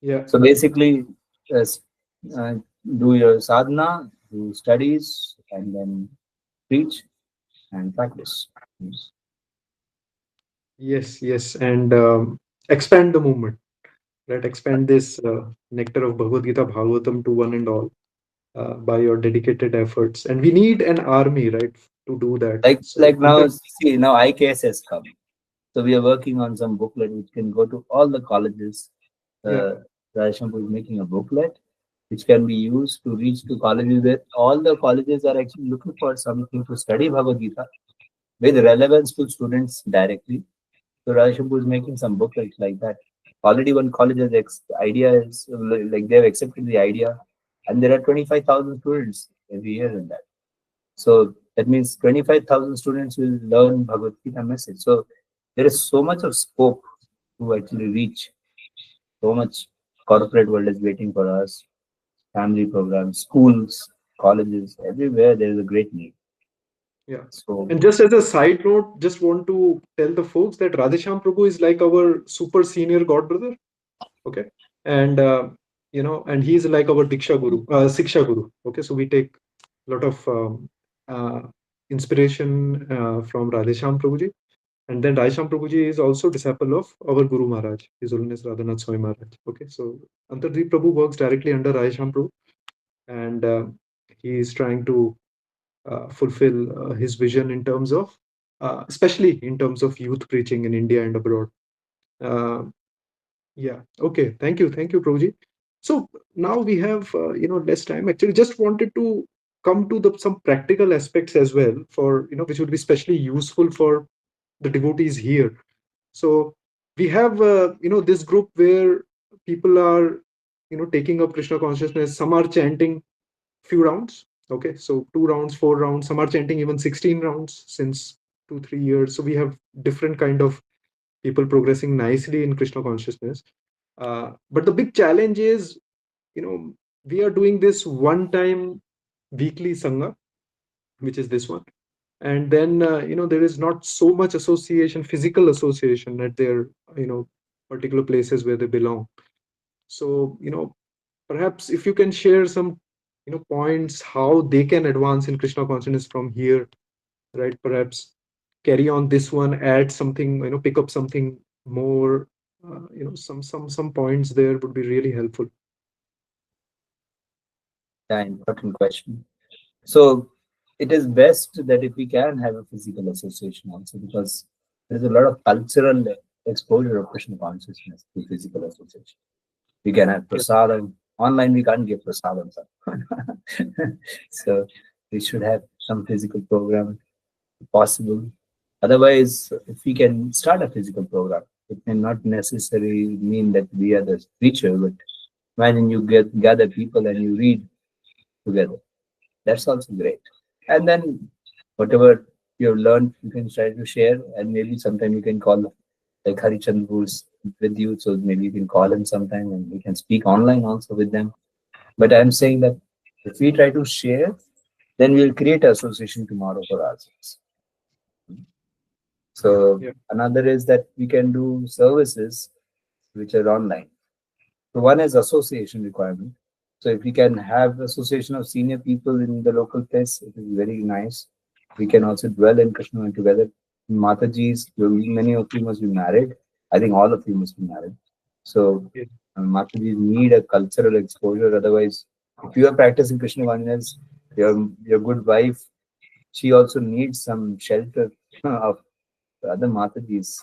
Yeah. So basically, uh, do your sadhana, do studies, and then preach and practice. Yes, and expand the movement, right? Expand this nectar of Bhagavad Gita, Bhagavatam to one and all by your dedicated efforts. And we need an army, right, to do that. So Like now, see, now IKS has come. So we are working on some booklet which can go to all the colleges. yeah, Radhashampur is making a booklet which can be used to reach to colleges where all the colleges are actually looking for something to study Bhagavad Gita with relevance to students directly. So Radhashampur is making some booklets like that. Already one college has idea is like they've accepted the idea, and there are 25,000 students every year in that. So that means 25,000 students will learn Bhagavad Gita message. So there is so much of scope to actually reach. So much corporate world is waiting for us. Family programs, schools, colleges, everywhere there is a great need. yeah. So And just as a side note, just want to tell the folks that Radhesham Prabhu is like our super senior god brother. Okay. And and he's like our Diksha Guru, Siksha Guru. Okay. So we take a lot of uh, inspiration from Radhesham Prabhuji. And then Raisham Prabhuji is also disciple of our Guru Maharaj, His Holiness Radhanath Swami Maharaj. Okay, so Antardeep Prabhu works directly under Raisham Prabhu, and he is trying to fulfill his vision in terms of, especially in terms of youth preaching in India and abroad. Uh, yeah. Okay. Thank you, Prabhuji. So now we have less time. Actually, just wanted to come to the some practical aspects as well for which would be especially useful for the devotees here. So we have this group where people are taking up Krishna consciousness. Some are chanting few rounds. Okay, so 2 rounds, 4 rounds. Some are chanting even 16 rounds since 2 3 years. So we have different kind of people progressing nicely in Krishna consciousness. But the big challenge is, you know, we are doing this one time weekly sangha, which is this one. And then, there is not so much association, physical association at their, you know, particular places where they belong. So, perhaps if you can share some, points how they can advance in Krishna consciousness from here, right? Perhaps carry on this one, add something, pick up something more, some points there would be really helpful. Yeah, important question. So it is best that if we can have a physical association also, because there is a lot of cultural exposure of Krishna consciousness through physical association. We can have Yeah, prasadam. Online, we can't give prasadam. So we should have some physical program if possible. Otherwise, if we can start a physical program, it may not necessarily mean that we are the preacher, but when you gather people and you read together, that's also great. And then whatever you've learned, you can try to share, and maybe sometime you can call like Harichandra who's with you, so maybe you can call him sometime and we can speak online also with them. But I'm saying that if we try to share, then we'll create an association tomorrow for ourselves. So yeah, another is that we can do services which are online. So one is association requirement. So if we can have association of senior people in the local place, it is very nice. We can also dwell in Krishna together. Mataji's, many of you must be married. I think all of you must be married. So yeah, Mataji's need a cultural exposure. Otherwise, if you are practicing Krishna consciousness, your good wife, she also needs some shelter of other Matajis.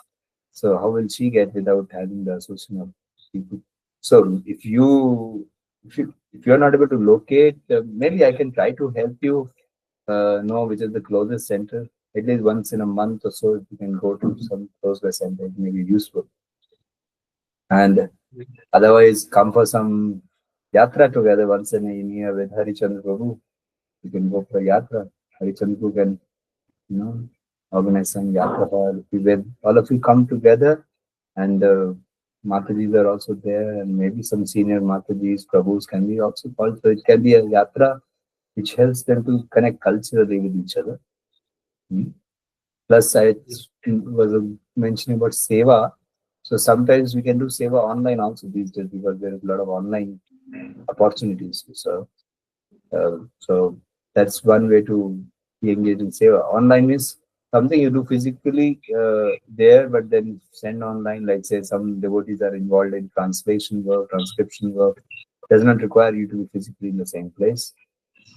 So how will she get without having the association of people? So if you're not able to locate, maybe I can try to help you know which is the closest center. At least once in a month or so, if you can go to some close by center, it may be useful. And yeah, otherwise, come for some yatra together once in a year with Harichandra Prabhu. You can go for a yatra. Harichandra Prabhu can, organize some yatra for where all of you come together, and Matajis are also there, and maybe some senior Matajis, Prabhus can be also called. So it can be a yatra which helps them to connect culturally with each other. Hmm. Plus, I yeah, was mentioning about seva. So sometimes we can do seva online also these days because there is a lot of online opportunities to serve. So that's one way to be engaged in seva. Online means something you do physically there, but then send online. Like say some devotees are involved in translation work, transcription work. Does not require you to be physically in the same place.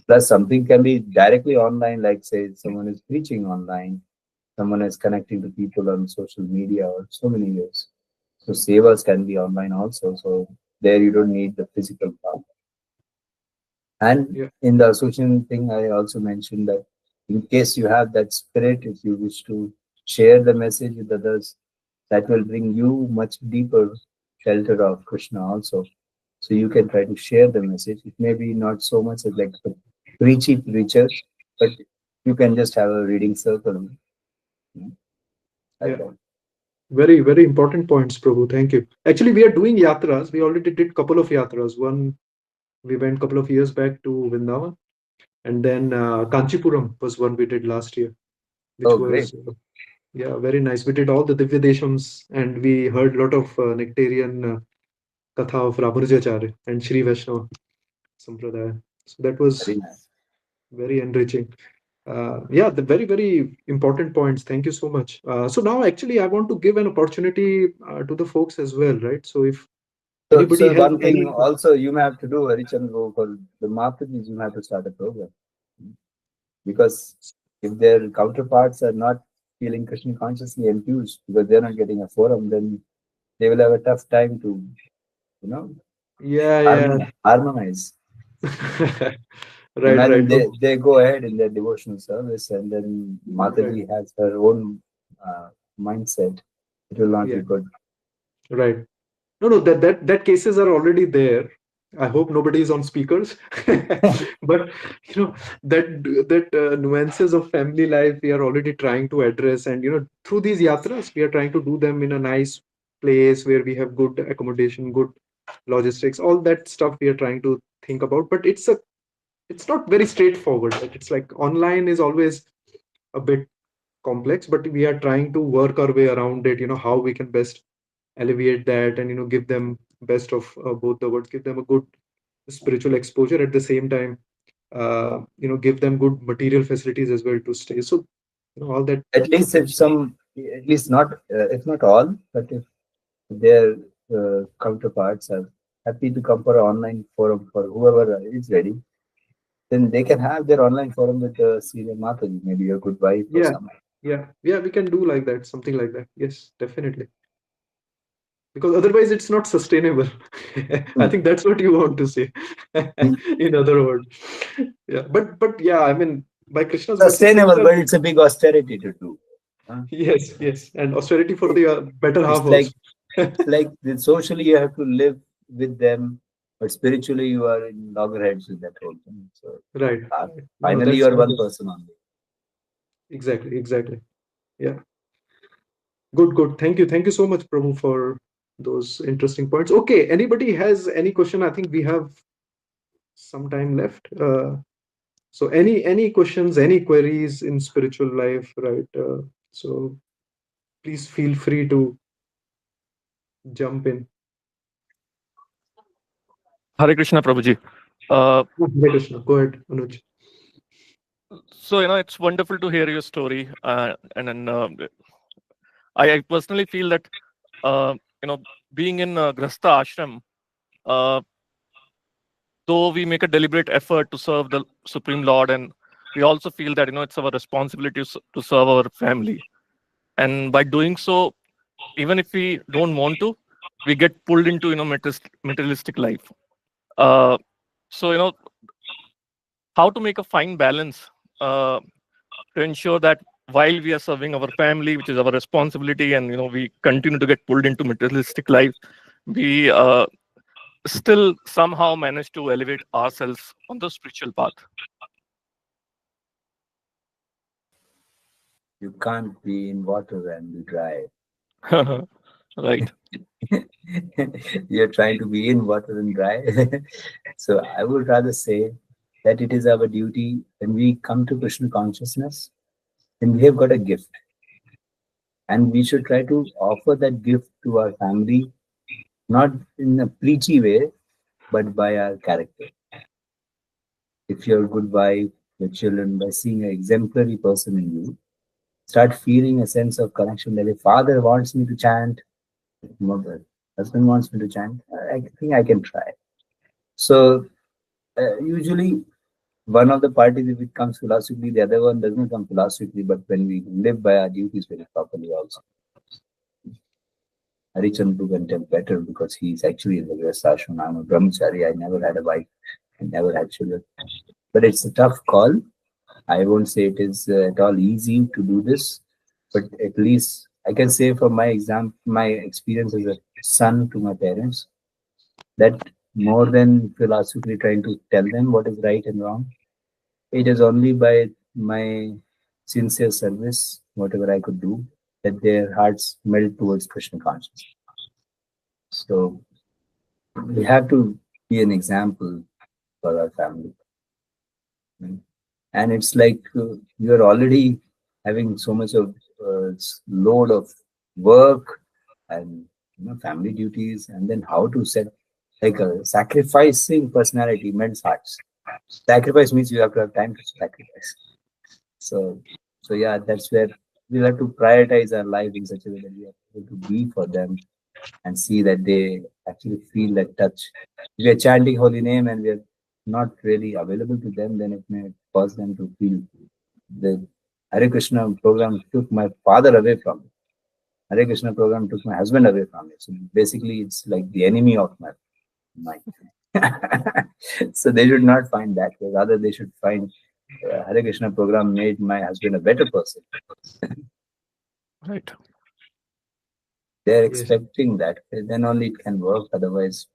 Plus, something can be directly online, like say someone is preaching online, someone is connecting to people on social media, or so many ways. So sevas can be online also. So there you don't need the physical part. And yeah, in the association thing, I also mentioned that in case you have that spirit, if you wish to share the message with others, that will bring you much deeper shelter of Krishna also. So you can try to share the message. It may be not so much as like a preachy preacher, but you can just have a reading circle, like yeah. that. Very, very important points, Prabhu. Thank you. Actually, we are doing yatras. We already did couple of yatras. One, we went couple of years back to Vrindavan, and then Kanchipuram was one we did last year, which Oh, great. was yeah, very nice. We did all the Divya Deshams, and we heard a lot of nectarian katha of Ramanujacharya and Sri Vaishnava Sampradaya. So that was Very nice. very enriching. Yeah, the very, very important points. Thank you so much. So now, actually, I want to give an opportunity to the folks as well, right? So if anybody So has one thing any, also you may have to do, Harichandra, for the Matatis, you have to start a program. Because if their counterparts are not feeling Krishna consciously enthused because they're not getting a forum, then they will have a tough time to, you know, yeah, yeah, harmonize. right, right, Imagine no, they go ahead in their devotional service and then right, Mataji has her own mindset. It will not yeah, be good. right. No, no, that cases are already there. I hope nobody is on speakers, but that nuances of family life we are already trying to address, and through these yatras we are trying to do them in a nice place where we have good accommodation, good logistics, all that stuff we are trying to think about. But it's not very straightforward. Like, it's like online is always a bit complex, but we are trying to work our way around it. How we can best alleviate that, and give them best of both the worlds, give them a good spiritual exposure at the same time, give them good material facilities as well to stay. So all that. At least if some, at least not, if not all, but if their counterparts are happy to come for an online forum for whoever is ready, then they can have their online forum with the senior Mataji, maybe a good wife or Yeah, something. yeah, we can do like that, something like that. Yes, definitely, because otherwise it's not sustainable. I Hmm. think that's what you want to say. Hmm. In other words, yeah, but yeah, I mean, by Krishna's mercy, things Sustainable, are. but it's a big austerity to do. Huh? Yes, yes, and austerity for the better half It's also. like socially you have to live with them, but spiritually you are in loggerheads with that whole thing. So Right, uh, right. No, no, finally you that's are not one it. person only. Exactly, exactly. Yeah, good, good. Thank you so much, Prabhu, for those interesting points. Okay, anybody has any question? I think we have some time left. So any questions, any queries in spiritual life, right? So please feel free to jump in. Hare Krishna, Prabhuji. Uh, Oh, Hare Krishna. Go ahead, Anuj. so it's wonderful to hear your story, and then I personally feel that uh, you know being in Grasta ashram, uh, though we make a deliberate effort to serve the Supreme Lord, and we also feel that it's our responsibility to serve our family, and by doing so, even if we don't want to, we get pulled into materialistic life. Uh, so how to make a fine balance. To ensure that while we are serving our family, which is our responsibility, and we continue to get pulled into materialistic life, we still somehow manage to elevate ourselves on the spiritual path. You can't be in water and be dry. Right. You're trying to be in water and dry. So I would rather say that it is our duty when we come to Krishna consciousness, then we have got a gift. And we should try to offer that gift to our family, not in a preachy way, but by our character. If you're a good wife, your children, by seeing an exemplary person in you, start feeling a sense of connection that if father wants me to chant, if mother, husband wants me to chant, I think I can try. So usually one of the parties, if it comes philosophically, the other one doesn't come philosophically, but when we live by our duties very properly also. Harichandra can tell better because he's actually in the Grihastha. I'm a brahmachari. I never had a wife. I never had children. But it's a tough call. I won't say it is at all easy to do this, but at least I can say from my experience as a son to my parents, that more than philosophically trying to tell them what is right and wrong, it is only by my sincere service, whatever I could do, that their hearts melt towards Krishna consciousness. So we have to be an example for our family. And it's like you're already having so much of load of work and family duties, and then how to set like a sacrificing personality melts hearts. Sacrifice means you have to have time to sacrifice. So yeah, that's where we'll have to prioritize our life in such a way that we are able to be for them and see that they actually feel that touch. If we are chanting holy name and we are not really available to them, then it may cause them to feel the Hare Krishna program took my father away from me. Hare Krishna program took my husband away from me. So basically, it's like the enemy of my mind. So they should not find that way. Rather, they should find Hare Krishna program made my husband a better person. Right. They're Yes. expecting that. Then only it can work. Otherwise,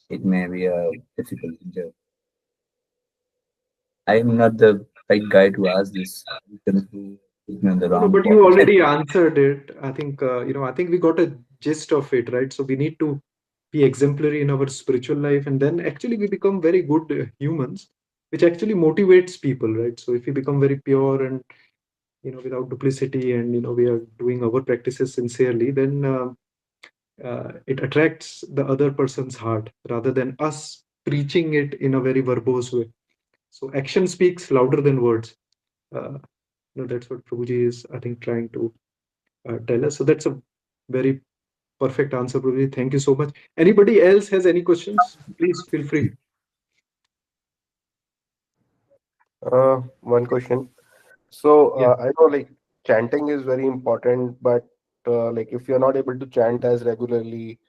it may be a difficult job. I am not the right guy to ask this. You can put me on the No, wrong but point. you already answered it. I think, I think we got a gist of it, right? So we need to be exemplary in our spiritual life, and then actually we become very good humans, which actually motivates people, right? So if we become very pure and, without duplicity, and, we are doing our practices sincerely, then it attracts the other person's heart rather than us preaching it in a very verbose way. So action speaks louder than words. That's what Prabhuji is, I think, trying to tell us. So that's a very perfect answer, Prabhuji. Thank you so much. Anybody else has any questions? Please feel free. One question. So Yeah. I know like chanting is very important, but like if you're not able to chant as regularly,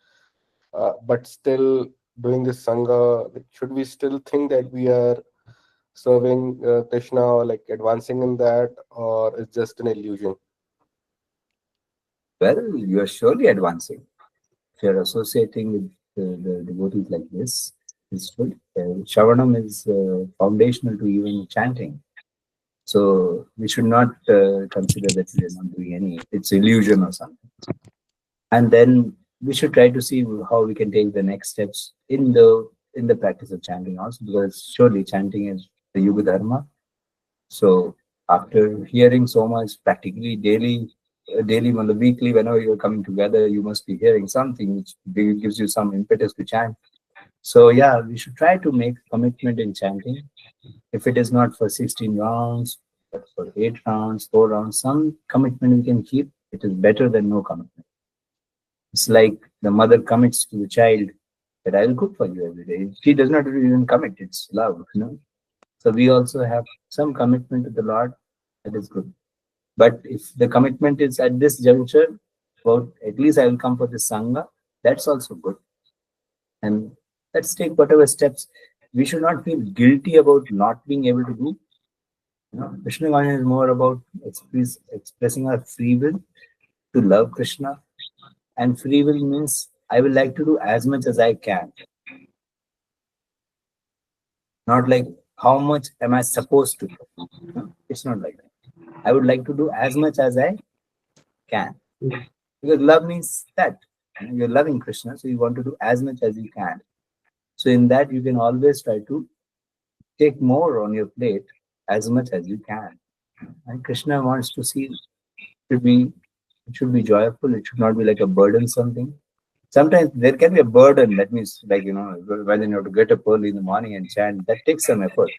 but still doing this sangha, like, should we still think that we are serving Krishna or like advancing in that, or it's just an illusion? Well, you are surely advancing. If you're associating with the devotees like this, it's good. Shravanam is foundational to even chanting. So we should not consider that we are not doing any, it's illusion or something. And then we should try to see how we can take the next steps in the practice of chanting also, because surely chanting is the Yuga Dharma. So after hearing so much practically daily on the weekly, whenever you're coming together, you must be hearing something which gives you some impetus to chant. So yeah, we should try to make commitment in chanting. If it is not for 16 rounds, but for 8 rounds, 4 rounds, some commitment we can keep. It is better than no commitment. It's like the mother commits to the child that I will cook for you every day. She does not even commit. It's love. So we also have some commitment to the Lord. That is good. But if the commitment is at this juncture, well, at least I will come for the Sangha, that's also good. And let's take whatever steps. We should not feel guilty about not being able to do. Krishna Gana is more about expressing our free will to love Krishna. And free will means I will like to do as much as I can. Not like how much am I supposed to do. No, it's not like that. I would like to do as much as I can. Because love means that. You're loving Krishna, so you want to do as much as you can. So in that, you can always try to take more on your plate as much as you can. And Krishna wants to see it should be joyful. It should not be like a burden something. Sometimes there can be a burden. That means like when you have to get up early in the morning and chant. That takes some effort.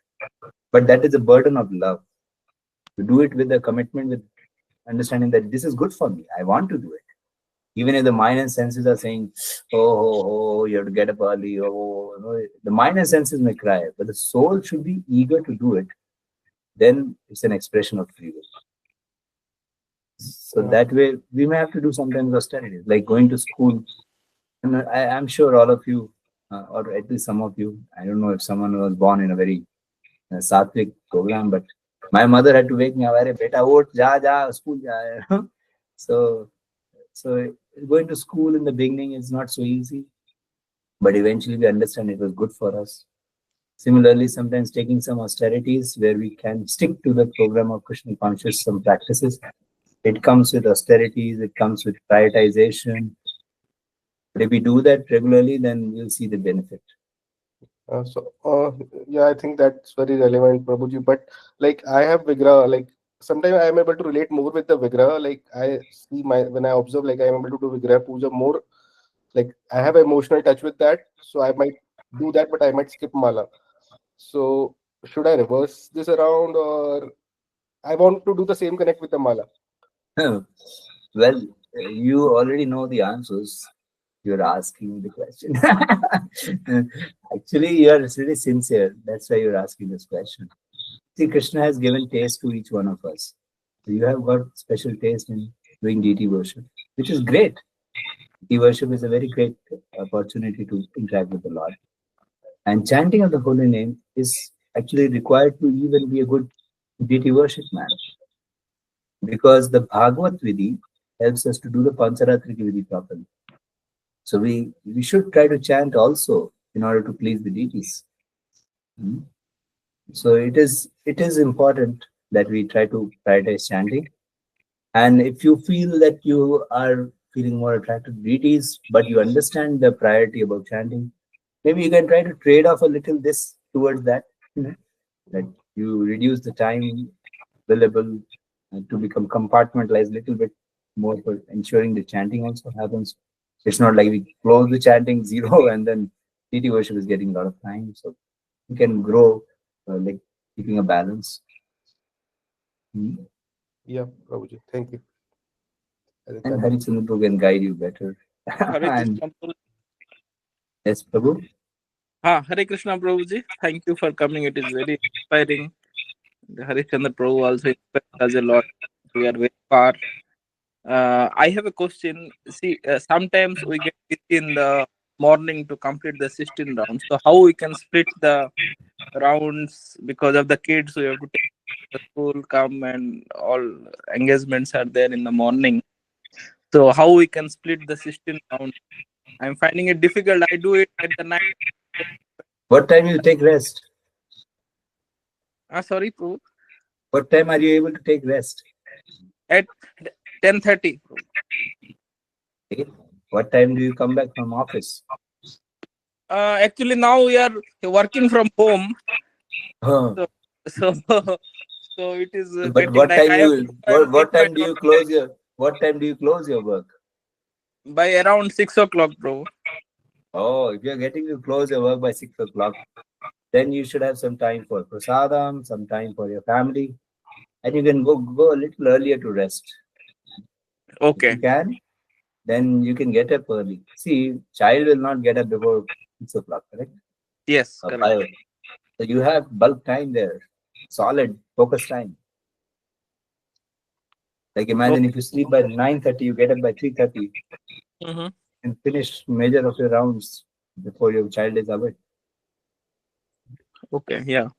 But that is a burden of love. To do it with a commitment, with understanding that this is good for me. I want to do it. Even if the mind and senses are saying, you have to get up early, the mind and senses may cry, but the soul should be eager to do it. Then it's an expression of free will. So that way, we may have to do sometimes austerities, like going to school. And I'm sure all of you, or at least some of you, I don't know if someone was born in a very sattvic program, but my mother had to wake me up, "Arey beta, ut, ja, school ja." So going to school in the beginning is not so easy, but eventually we understand it was good for us. Similarly, sometimes taking some austerities where we can stick to the program of Krishna conscious, some practices. It comes with austerities, it comes with prioritization. But if we do that regularly, then we'll see the benefit. Yeah, I think that's very relevant, Prabhuji. But like I have Vigraha, like sometimes I am able to relate more with the Vigraha. Like I see when I observe, like I am able to do Vigraha Puja more. Like I have emotional touch with that, so I might do that, but I might skip Mala. So should I reverse this around, or I want to do the same connect with the mala. Well, you already know the answers. You're asking the question. Actually, you're really sincere. That's why you're asking this question. See, Krishna has given taste to each one of us. So you have got special taste in doing deity worship, which is great. Deity worship is a very great opportunity to interact with the Lord. And chanting of the holy name is actually required to even be a good deity worship man, because the Bhagavad Vidhi helps us to do the Pancharatrika Vidhi properly. So we should try to chant also in order to please the deities. Hmm. So it is important that we try to prioritize chanting. And if you feel that you are feeling more attracted to deities, but you understand the priority about chanting, maybe you can try to trade off a little this towards that. That you reduce the time available to become compartmentalized a little bit more for ensuring the chanting also happens. It's not like we close the chanting zero and then deity worship is getting a lot of time. So you can grow like keeping a balance. Hmm. Yeah, Prabhuji. Thank you. And Harichandra can guide you better. Hare And Krishna Prabhu. yes, Prabhu. Hare Krishna Prabhuji. Thank you for coming. It is very inspiring. Hare Chandra Prabhu also inspires us a lot. We are very far. I have a question. See, sometimes we get busy in the morning to complete the 16 rounds. So how we can split the rounds because of the kids? We have to take the school, come, and all engagements are there in the morning. So how we can split the 16 rounds? I'm finding it difficult. I do it at the night. What time you take rest? Sorry, Prabhu. What time are you able to take rest? At 10:30. Okay. What time do you come back from office? Actually, now we are working from home, Huh. so so, so it is But getting what like time I have to you and what reach by time do you close your what time do you close your work? by around 6 o'clock, bro. Oh, if you're getting to close your work by 6 o'clock, then you should have some time for prasadam, some time for your family, and you can go a little earlier to rest. If you Okay. can, then you can get up early. See, child will not get up before 6 o'clock, correct? Yes, Or correct. 5 o'clock. So you have bulk time there, solid focus time. Like imagine if you sleep by 9:30, you get up by 3:30 Mm-hmm. and finish major of your rounds before your child is awake. Okay. Yeah.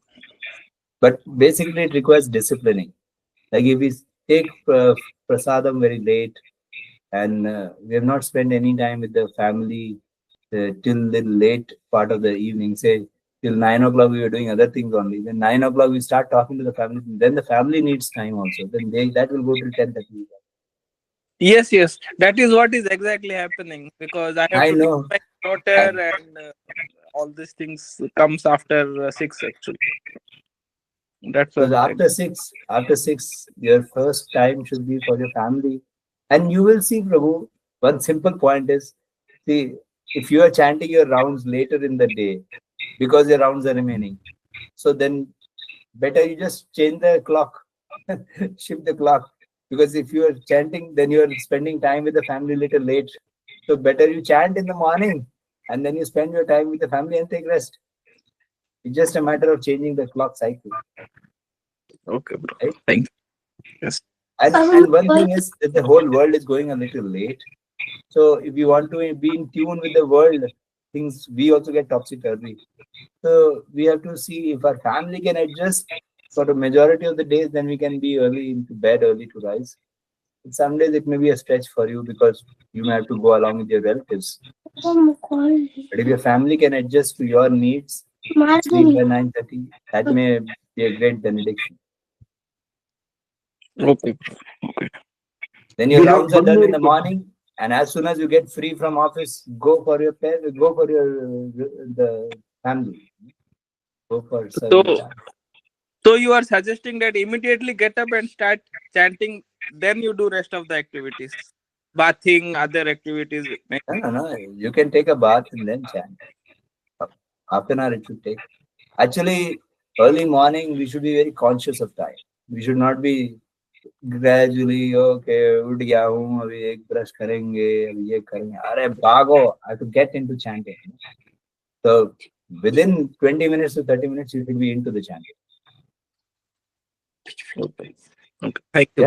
But basically, it requires disciplining. Like if we take prasadam very late and we have not spent any time with the family till the late part of the evening, say till 9 o'clock, we were doing other things only. Then 9 o'clock, we start talking to the family. Then the family needs time also. Then that will go till 10:30. Yes, yes. That is what is exactly happening because I have I to take know. my daughter and all these things comes after 6 actually. That's Because what. after six, your first time should be for your family. And you will see, Prabhu, one simple point is, see, if you are chanting your rounds later in the day, because your rounds are remaining, so then better you just change the clock, shift the clock. Because if you are chanting, then you are spending time with the family little late. So better you chant in the morning and then you spend your time with the family and take rest. It's just a matter of changing the clock cycle, Okay, bro. right? Thank you. Yes. And one thing is that the whole world is going a little late. So if you want to be in tune with the world, things we also get topsy turvy. So we have to see if our family can adjust for the majority of the days, then we can be early into bed, early to rise. But some days it may be a stretch for you because you may have to go along with your relatives. But if your family can adjust to your needs, sleep by 9:30, that may be a great benediction. Okay, bro. Okay. Then We your have rounds are one done more in the question. morning, and as soon as you get free from office, go for your the family, go for So, serving the family. so you are suggesting that immediately get up and start chanting, then you do rest of the activities, bathing, other activities. No, no, no. You can take a bath and then chant. Half an hour it should take. Actually, early morning we should be very conscious of time. We should not be gradually, okay, उठ गया हूँ, अभी एक brush करेंगे, अभी ये करेंगे. अरे भागो, I have to get into chanting. So within 20 minutes to 30 minutes, you should be into the chanting. Okay. Thank We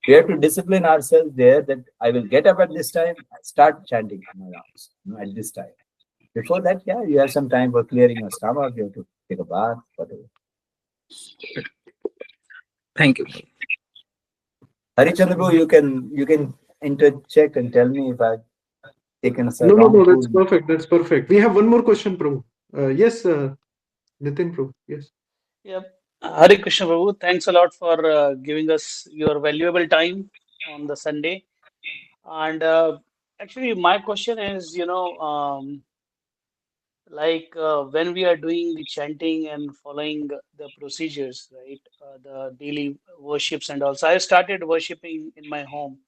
you. have to discipline ourselves there that I will get up at this time, start chanting my rounds, at this time. Before that, yeah, you have some time for clearing your stomach, you have to take a bath, whatever. Thank you. Harichandra, you can intercheck and tell me if I've taken some No, wrong that's food. perfect. That's perfect. We have one more question, Prabhu. Yes, Nitin, Prabhu. Yes. Yeah. Hare Krishna Prabhu, thanks a lot for giving us your valuable time on the Sunday. And actually, my question is, when we are doing the chanting and following the procedures, right? The daily worships and also, I started worshiping in my home.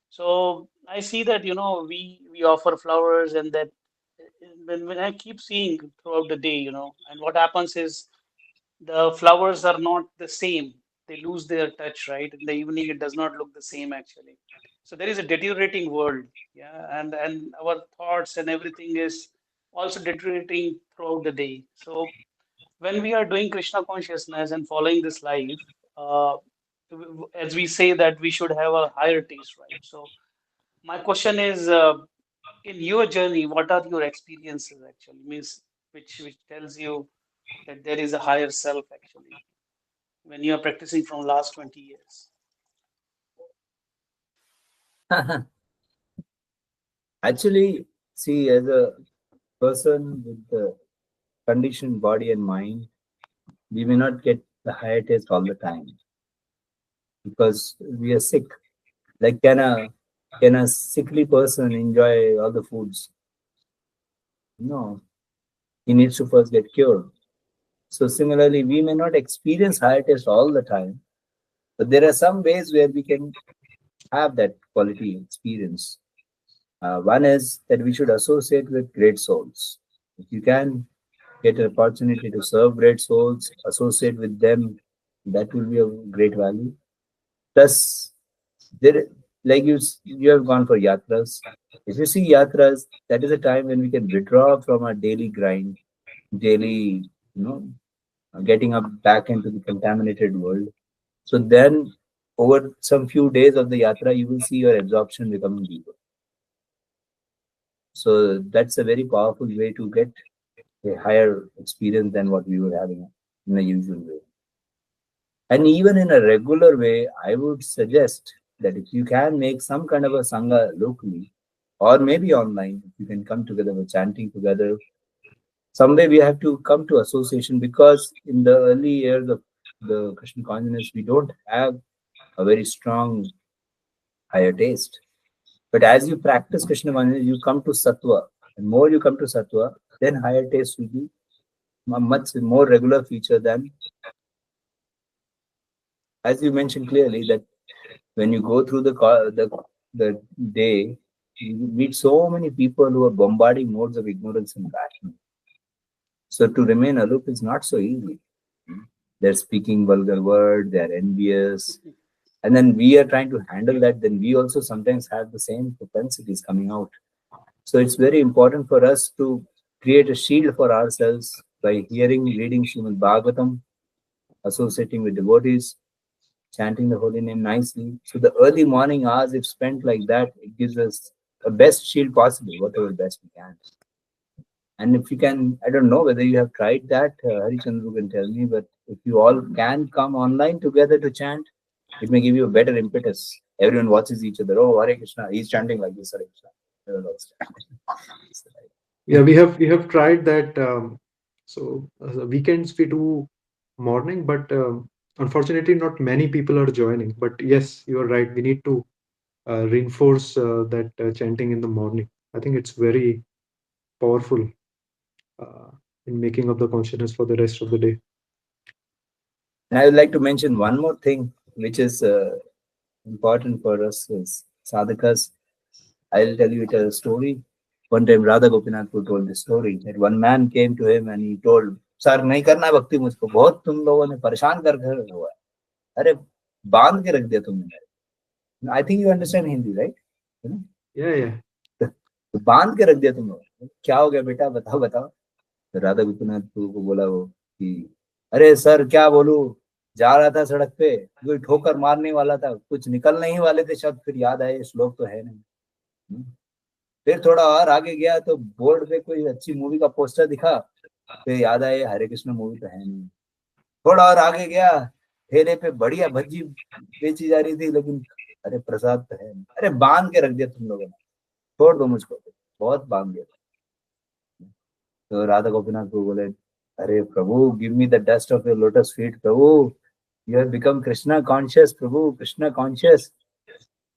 So I see that, we offer flowers and that when I keep seeing throughout the day, and what happens is the flowers are not the same. They lose their touch, right? In the evening, it does not look the same actually. So there is a deteriorating world, yeah, and our thoughts and everything is also deteriorating throughout the day. So when we are doing Krishna consciousness and following this life, uh, as we say that we should have a higher taste, right? So my question is, in your journey, what are your experiences actually? Means which tells you that there is a higher self actually when you are practicing from last 20 years. Actually, see, as a person with the conditioned body and mind, we may not get the higher taste all the time because we are sick. Like, can a sickly person enjoy all the foods? No, he needs to first get cured. So similarly, we may not experience higher taste all the time, but there are some ways where we can have that quality experience. One is that we should associate with great souls. If you can get an opportunity to serve great souls, associate with them, that will be of great value. Plus, there, like you have gone for yatras. If you see yatras, that is a time when we can withdraw from our daily grind, daily, getting up back into the contaminated world. So then, over some few days of the yatra, you will see your absorption becoming deeper. So that's a very powerful way to get a higher experience than what we were having in a usual way. And even in a regular way, I would suggest that if you can make some kind of a sangha locally or maybe online, if you can come together with chanting together, someday we have to come to association because in the early years of the Krishna consciousness, we don't have a very strong higher taste. But as you practice Krishna consciousness, you come to sattva. And more you come to sattva, then higher taste will be a much more regular feature than, as you mentioned clearly, that when you go through the day, you meet so many people who are bombarding modes of ignorance and passion. So to remain aloof is not so easy. They're speaking vulgar words, they're envious. And then we are trying to handle that, then we also sometimes have the same propensities coming out. So it's very important for us to create a shield for ourselves by reading Srimad Bhagavatam, associating with devotees, chanting the holy name nicely. So the early morning hours, if spent like that, it gives us the best shield possible, whatever best we can. And if you can, I don't know whether you have tried that, Harichandru can tell me, but if you all can come online together to chant, it may give you a better impetus. Everyone watches each other. Oh, Hare Krishna, he's chanting like this, Hare Krishna. Yeah, we have tried that. So weekends we do morning, but unfortunately, not many people are joining. But yes, you are right. We need to reinforce that chanting in the morning. I think it's very powerful uh, in making up the consciousness for the rest of the day. And I would like to mention one more thing, which is important for us as sadhakas. I'll tell you a story. One time Radha Gopinath told this story that one man came to him and he told, "Sir, नहीं करना भक्ति मुझको बहुत तुम लोगों ने परेशान कर हुआ है." अरे बांध के रख दिया तुमने। I think you understand Hindi, right? Yeah, yeah. तो बांध के रख दिया तुम लोग, क्या हो गया बेटा, बताओ बताओ। तो राधा गोपीनाथ को बोला वो कि अरे सर क्या बोलूं, जा रहा था सड़क पे, कोई ठोकर मारने वाला था, कुछ निकलने ही वाले थे शब्द, फिर याद आए श्लोक तो है नहीं। हम्म। फिर थोड़ा और आगे गया तो बोर्ड पे कोई अच्छी मूवी का पोस्टर दिखा, फिर याद आए हरे कृष्ण मूवी तो है नहीं। थोड़ा और आगे गया, ठेले पे बढ़िया भज्जी बेची जा रही थी, लेकिन अरे प्रसाद तो है नहीं। अरे बांध के रख दिया तुम लोगों ने, छोड़ दो मुझको, बहुत बांध दिया। तो राधा गोपीनाथ को बोले, अरे प्रभु, give me the dust of your lotus feet प्रभु, you have become Krishna conscious प्रभु, कृष्णा कॉन्शियस।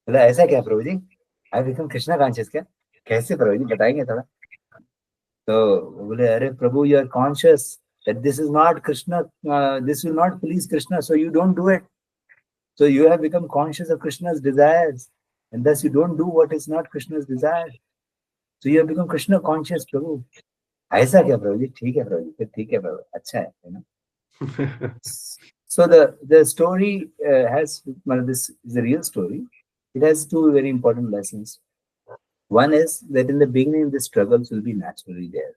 बोला ऐसा क्या प्रभु जी, आई बिकम कृष्णा कॉन्शियस क्या, कैसे प्रभु जी बताएंगे थोड़ा। तो वो बोले अरे प्रभु, you are conscious that this is not Krishna, this will not please Krishna, so you don't do it. So you have become conscious of Krishna's desires, and thus you don't do what is not Krishna's desire. So you have become Krishna conscious, Prabhu. ऐसा क्या प्रभु जी, ठीक है प्रभु जी, फिर ठीक है प्रभु, अच्छा है ना। So the story has, well, this is a real story. It has two very important lessons. One is that in the beginning the struggles will be naturally there,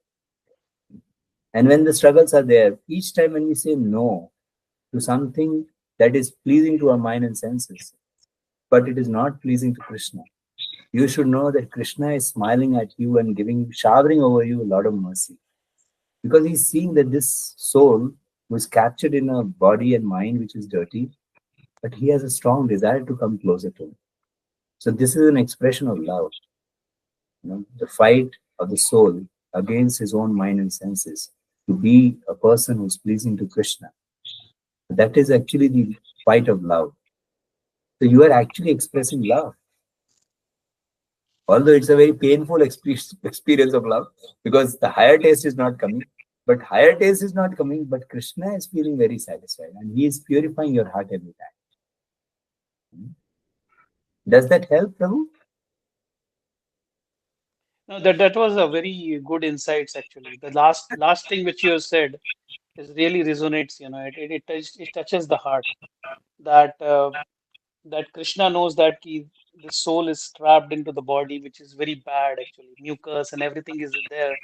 and when the struggles are there, each time when we say no to something that is pleasing to our mind and senses, but it is not pleasing to Krishna, you should know that Krishna is smiling at you and showering over you a lot of mercy. Because he's seeing that this soul was captured in a body and mind which is dirty, but he has a strong desire to come closer to him. So this is an expression of love. The fight of the soul against his own mind and senses to be a person who's pleasing to Krishna. That is actually the fight of love. So you are actually expressing love. Although it's a very painful experience of love, because the higher taste is not coming. But higher taste is not coming, but Krishna is feeling very satisfied and he is purifying your heart every time. Does that help, Prabhu? No, that was a very good insights actually. The last thing which you have said is really resonates. It touches the heart that that Krishna knows that the soul is trapped into the body, which is very bad actually. Mucus and everything is there.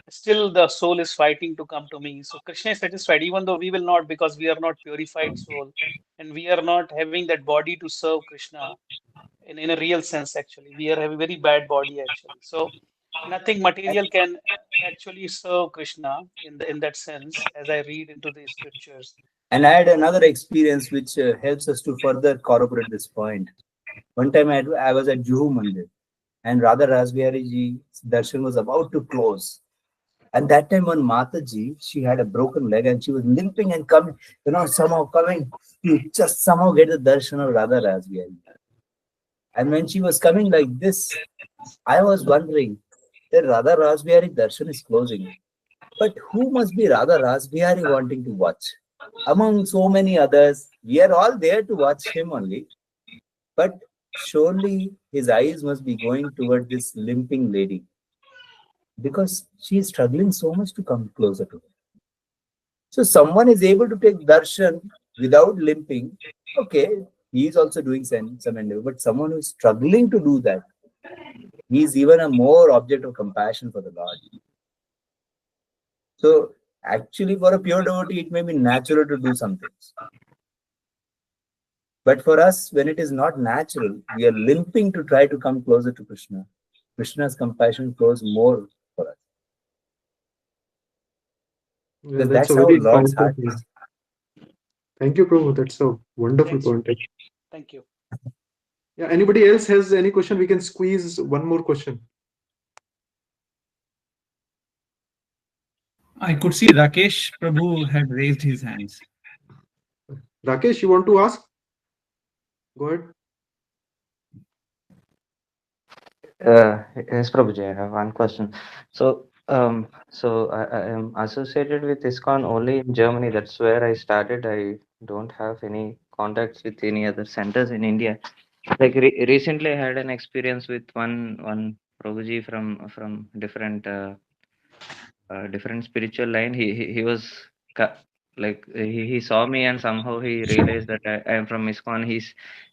Still, the soul is fighting to come to me. So Krishna is satisfied, even though we will not, because we are not purified soul, and we are not having that body to serve Krishna in a real sense. Actually, we are having very bad body actually. So nothing material can actually serve Krishna in that sense, as I read into the scriptures. And I had another experience which helps us to further corroborate this point. One time I was at Juhu Mandir, and Radha Rasbihari Ji's darshan was about to close. And that time when Mataji, she had a broken leg and she was limping and coming, somehow coming to just somehow get the darshan of Radha Rasbihari. And when she was coming like this, I was wondering that Radha Rasbihari darshan is closing. But who must be Radha Rasbihari wanting to watch? Among so many others, we are all there to watch him only. But surely his eyes must be going toward this limping lady, because she is struggling so much to come closer to him. So someone is able to take darshan without limping. Okay, he is also doing some endeavor, but someone who is struggling to do that, he is even a more object of compassion for the Lord. So actually, for a pure devotee, it may be natural to do some things. But for us, when it is not natural, we are limping to try to come closer to Krishna. Krishna's compassion flows more for us. Yeah, So that's that's a how very Lord's powerful heart point. is. Thank you, Prabhu. That's a wonderful Thanks. point. Thank you. Yeah, anybody else has any question? We can squeeze one more question. I could see Rakesh Prabhu had raised his hands. Rakesh, you want to ask? Go ahead. Yes, Prabhuji, I have one question. So I am associated with ISKCON only in Germany. That's where I started. I don't have any contacts with any other centers in India. Like recently, I had an experience with one Prabhuji from different different spiritual line. He was he saw me and somehow he realized that I am from ISKCON.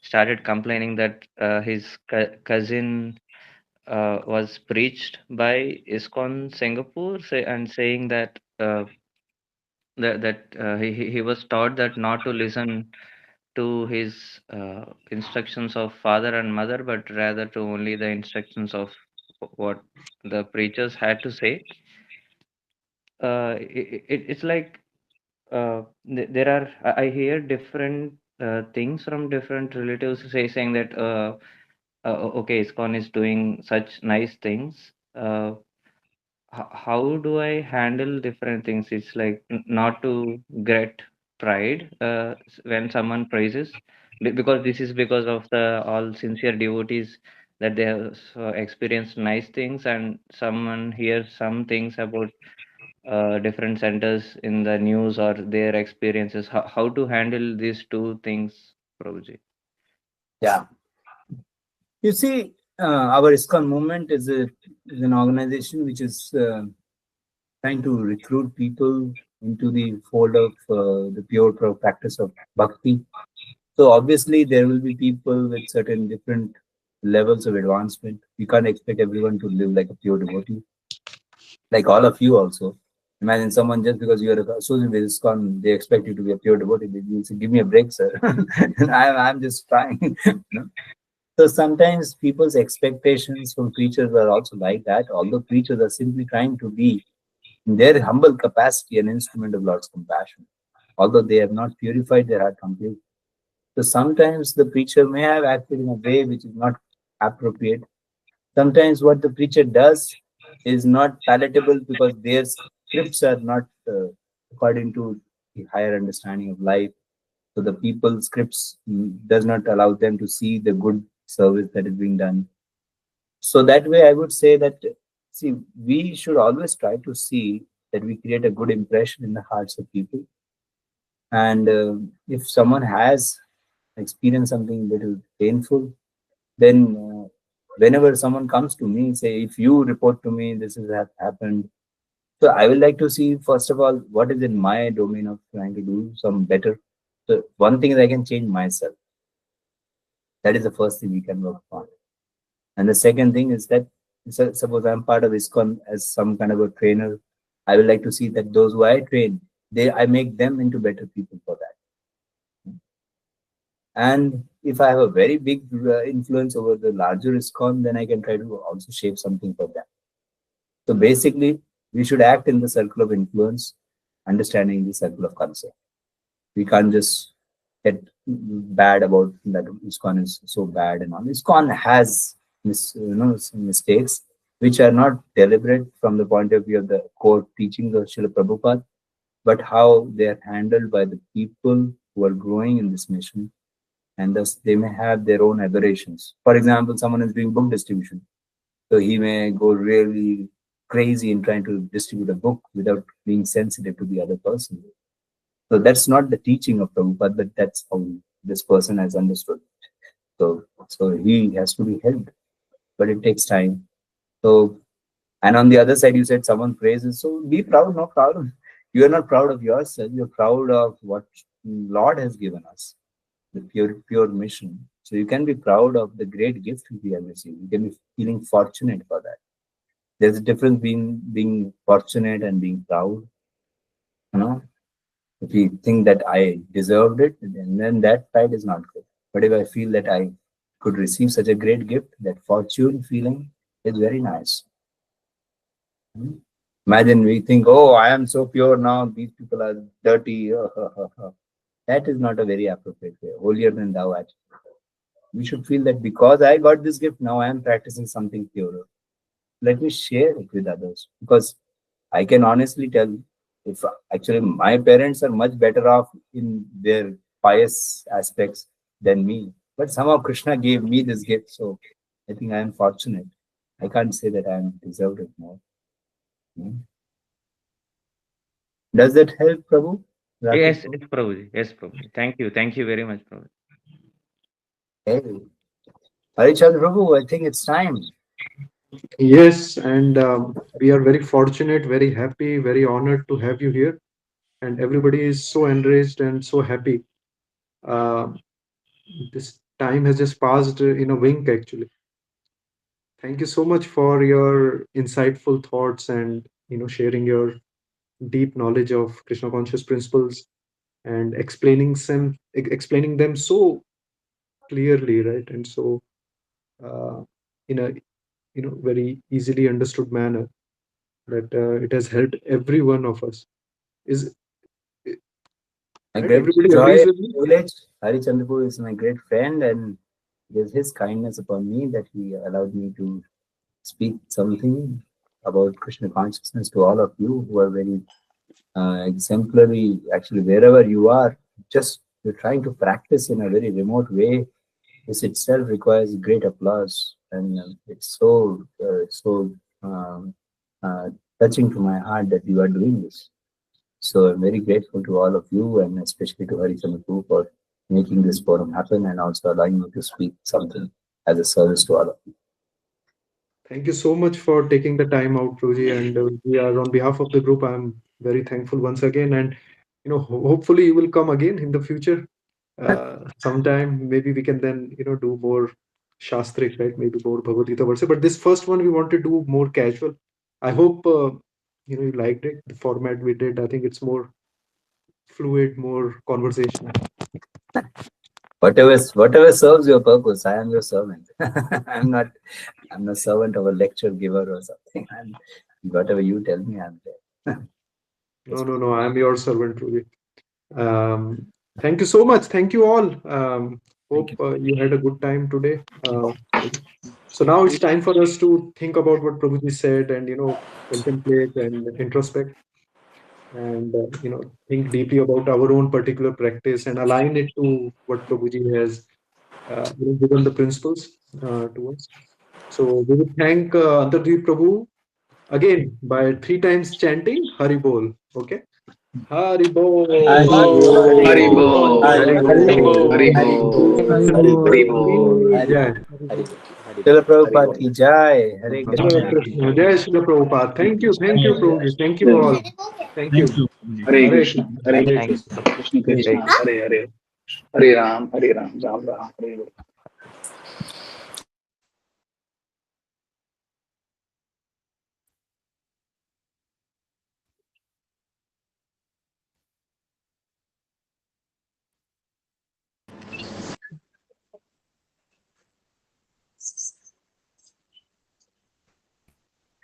Started complaining that his cousin was preached by ISKCON Singapore, and saying that he was taught that not to listen to his instructions of father and mother, but rather to only the instructions of what the preachers had to say. It's like there are I hear different things from different relatives saying that okay, ISKCON is doing such nice things. How do I handle different things? It's like not to get pride when someone praises, because this is because of the all sincere devotees that they have experienced nice things, and someone hears some things about different centers in the news or their experiences. How to handle these two things, Prabhuji? Yeah. You see, our ISKCON movement is an organization which is trying to recruit people into the fold of the pure practice of bhakti. So obviously, there will be people with certain different levels of advancement. We can't expect everyone to live like a pure devotee, like all of you also. Imagine someone just because you are associated with ISKCON, they expect you to be a pure devotee. They will say, "Give me a break, sir. I'm just trying." You know? So sometimes people's expectations from preachers are also like that. Although preachers are simply trying to be, in their humble capacity, an instrument of Lord's compassion, although they have not purified their heart completely. So sometimes the preacher may have acted in a way which is not appropriate. Sometimes what the preacher does is not palatable because their scripts are not according to the higher understanding of life. So the people's scripts does not allow them to see the good service that is being done. So that way, I would say that, see, we should always try to see that we create a good impression in the hearts of people. And if someone has experienced something little painful, then whenever someone comes to me, say, if you report to me this has happened, so I would like to see first of all what is in my domain of trying to do some better. So one thing is I can change myself. That is the first thing we can work on. And the second thing is that, suppose I'm part of ISKCON as some kind of a trainer, I would like to see that those who I train, I make them into better people for that. And if I have a very big influence over the larger ISKCON, then I can try to also shape something for them. So basically, we should act in the circle of influence, understanding the circle of concern. We can't just get bad about that ISKCON is so bad and all. ISKCON has some mistakes which are not deliberate from the point of view of the core teachings of Srila Prabhupada, but how they are handled by the people who are growing in this mission, and thus they may have their own aberrations. For example, someone is doing book distribution, so he may go really crazy in trying to distribute a book without being sensitive to the other person. So that's not the teaching of Prabhupada, but that's how this person has understood. So he has to be helped, but it takes time. So, and on the other side, you said someone praises. So be proud, not proud. You are not proud of yourself. You're proud of what Lord has given us, the pure mission. So you can be proud of the great gift we have received. You can be feeling fortunate for that. There's a difference between being fortunate and being proud. You know, if you think that I deserved it, then that pride is not good. But if I feel that I could receive such a great gift, that fortune feeling is very nice. Imagine we think, oh, I am so pure now, these people are dirty. That is not a very appropriate way. Holier than thou attitude. We should feel that because I got this gift, now I am practicing something purer. Let me share it with others, because I can honestly tell, if actually my parents are much better off in their pious aspects than me, but somehow Krishna gave me this gift, so I think I am fortunate. I can't say that I am deserved it more. Does that help, Prabhu? Yes, yes, Prabhuji. Yes, Prabhuji. Thank you. Thank you very much, Prabhuji. Hey, Harichand Prabhu, I think it's time. Yes, and we are very fortunate, very happy, very honored to have you here. and everybody is so enraged and so happy. Uh, this time has just passed in a wink, actually. Thank you so much for your insightful thoughts and sharing your deep knowledge of Krishna conscious principles and explaining them so clearly, right? And so uh, in a very easily understood manner that it has helped every one of us. Is My right? great Everybody joy agrees and with me. privilege. Hari Chandrapur is my great friend, and it is his kindness upon me that he allowed me to speak something about Krishna consciousness to all of you who are very exemplary. Actually, wherever you are, just you're trying to practice in a very remote way. This itself requires great applause, and it's so um, uh, touching to my heart that you are doing this. So I'm very grateful to all of you, and especially to Harichandra for making this forum happen and also allowing me to speak something as a service to all of you. Thank you so much for taking the time out, Ruji. And we are on behalf of the group. I'm very thankful once again. And hopefully you will come again in the future. Sometime maybe we can then do more Shastrik, right? Maybe more Bhagavad Gita verse. But this first one we want to do more casual. I hope you liked it. The format we did. I think it's more fluid, more conversational. Whatever serves your purpose, I am your servant. I'm not servant of a lecture giver or something. Whatever you tell me, I'm there. No. I'm your servant, Ruji. Um, Thank you so much. Thank you all. Thank Hope you. you had a good time today. So now it's time for us to think about what Prabhuji said and contemplate and introspect and think deeply about our own particular practice and align it to what Prabhuji has given the principles to us. So we will thank Antardeep Prabhu again by 3 times chanting Hari Bol. Okay. Hari Bol. Hari Hari Bol, Bol, Hari Hari Bol, Bol, Hari Hari Bol, Bol, Hari Bol, Hari Ki Bol. Jai. Hari Bol. Srila Prabhupada ki jai. Hare Hare Krishna. Krishna. Jai Shri Prabhupada. Thank you, Prabhuji. Thank you all. Thank Thank you. you. Hare Hare Krishna, Krishna. Hare Hare Thank Krishna. Krishna, Krishna Hare Krishna, you. Krishna. Hare Hare, Hare Ram, Ram Ram, Hare Hare.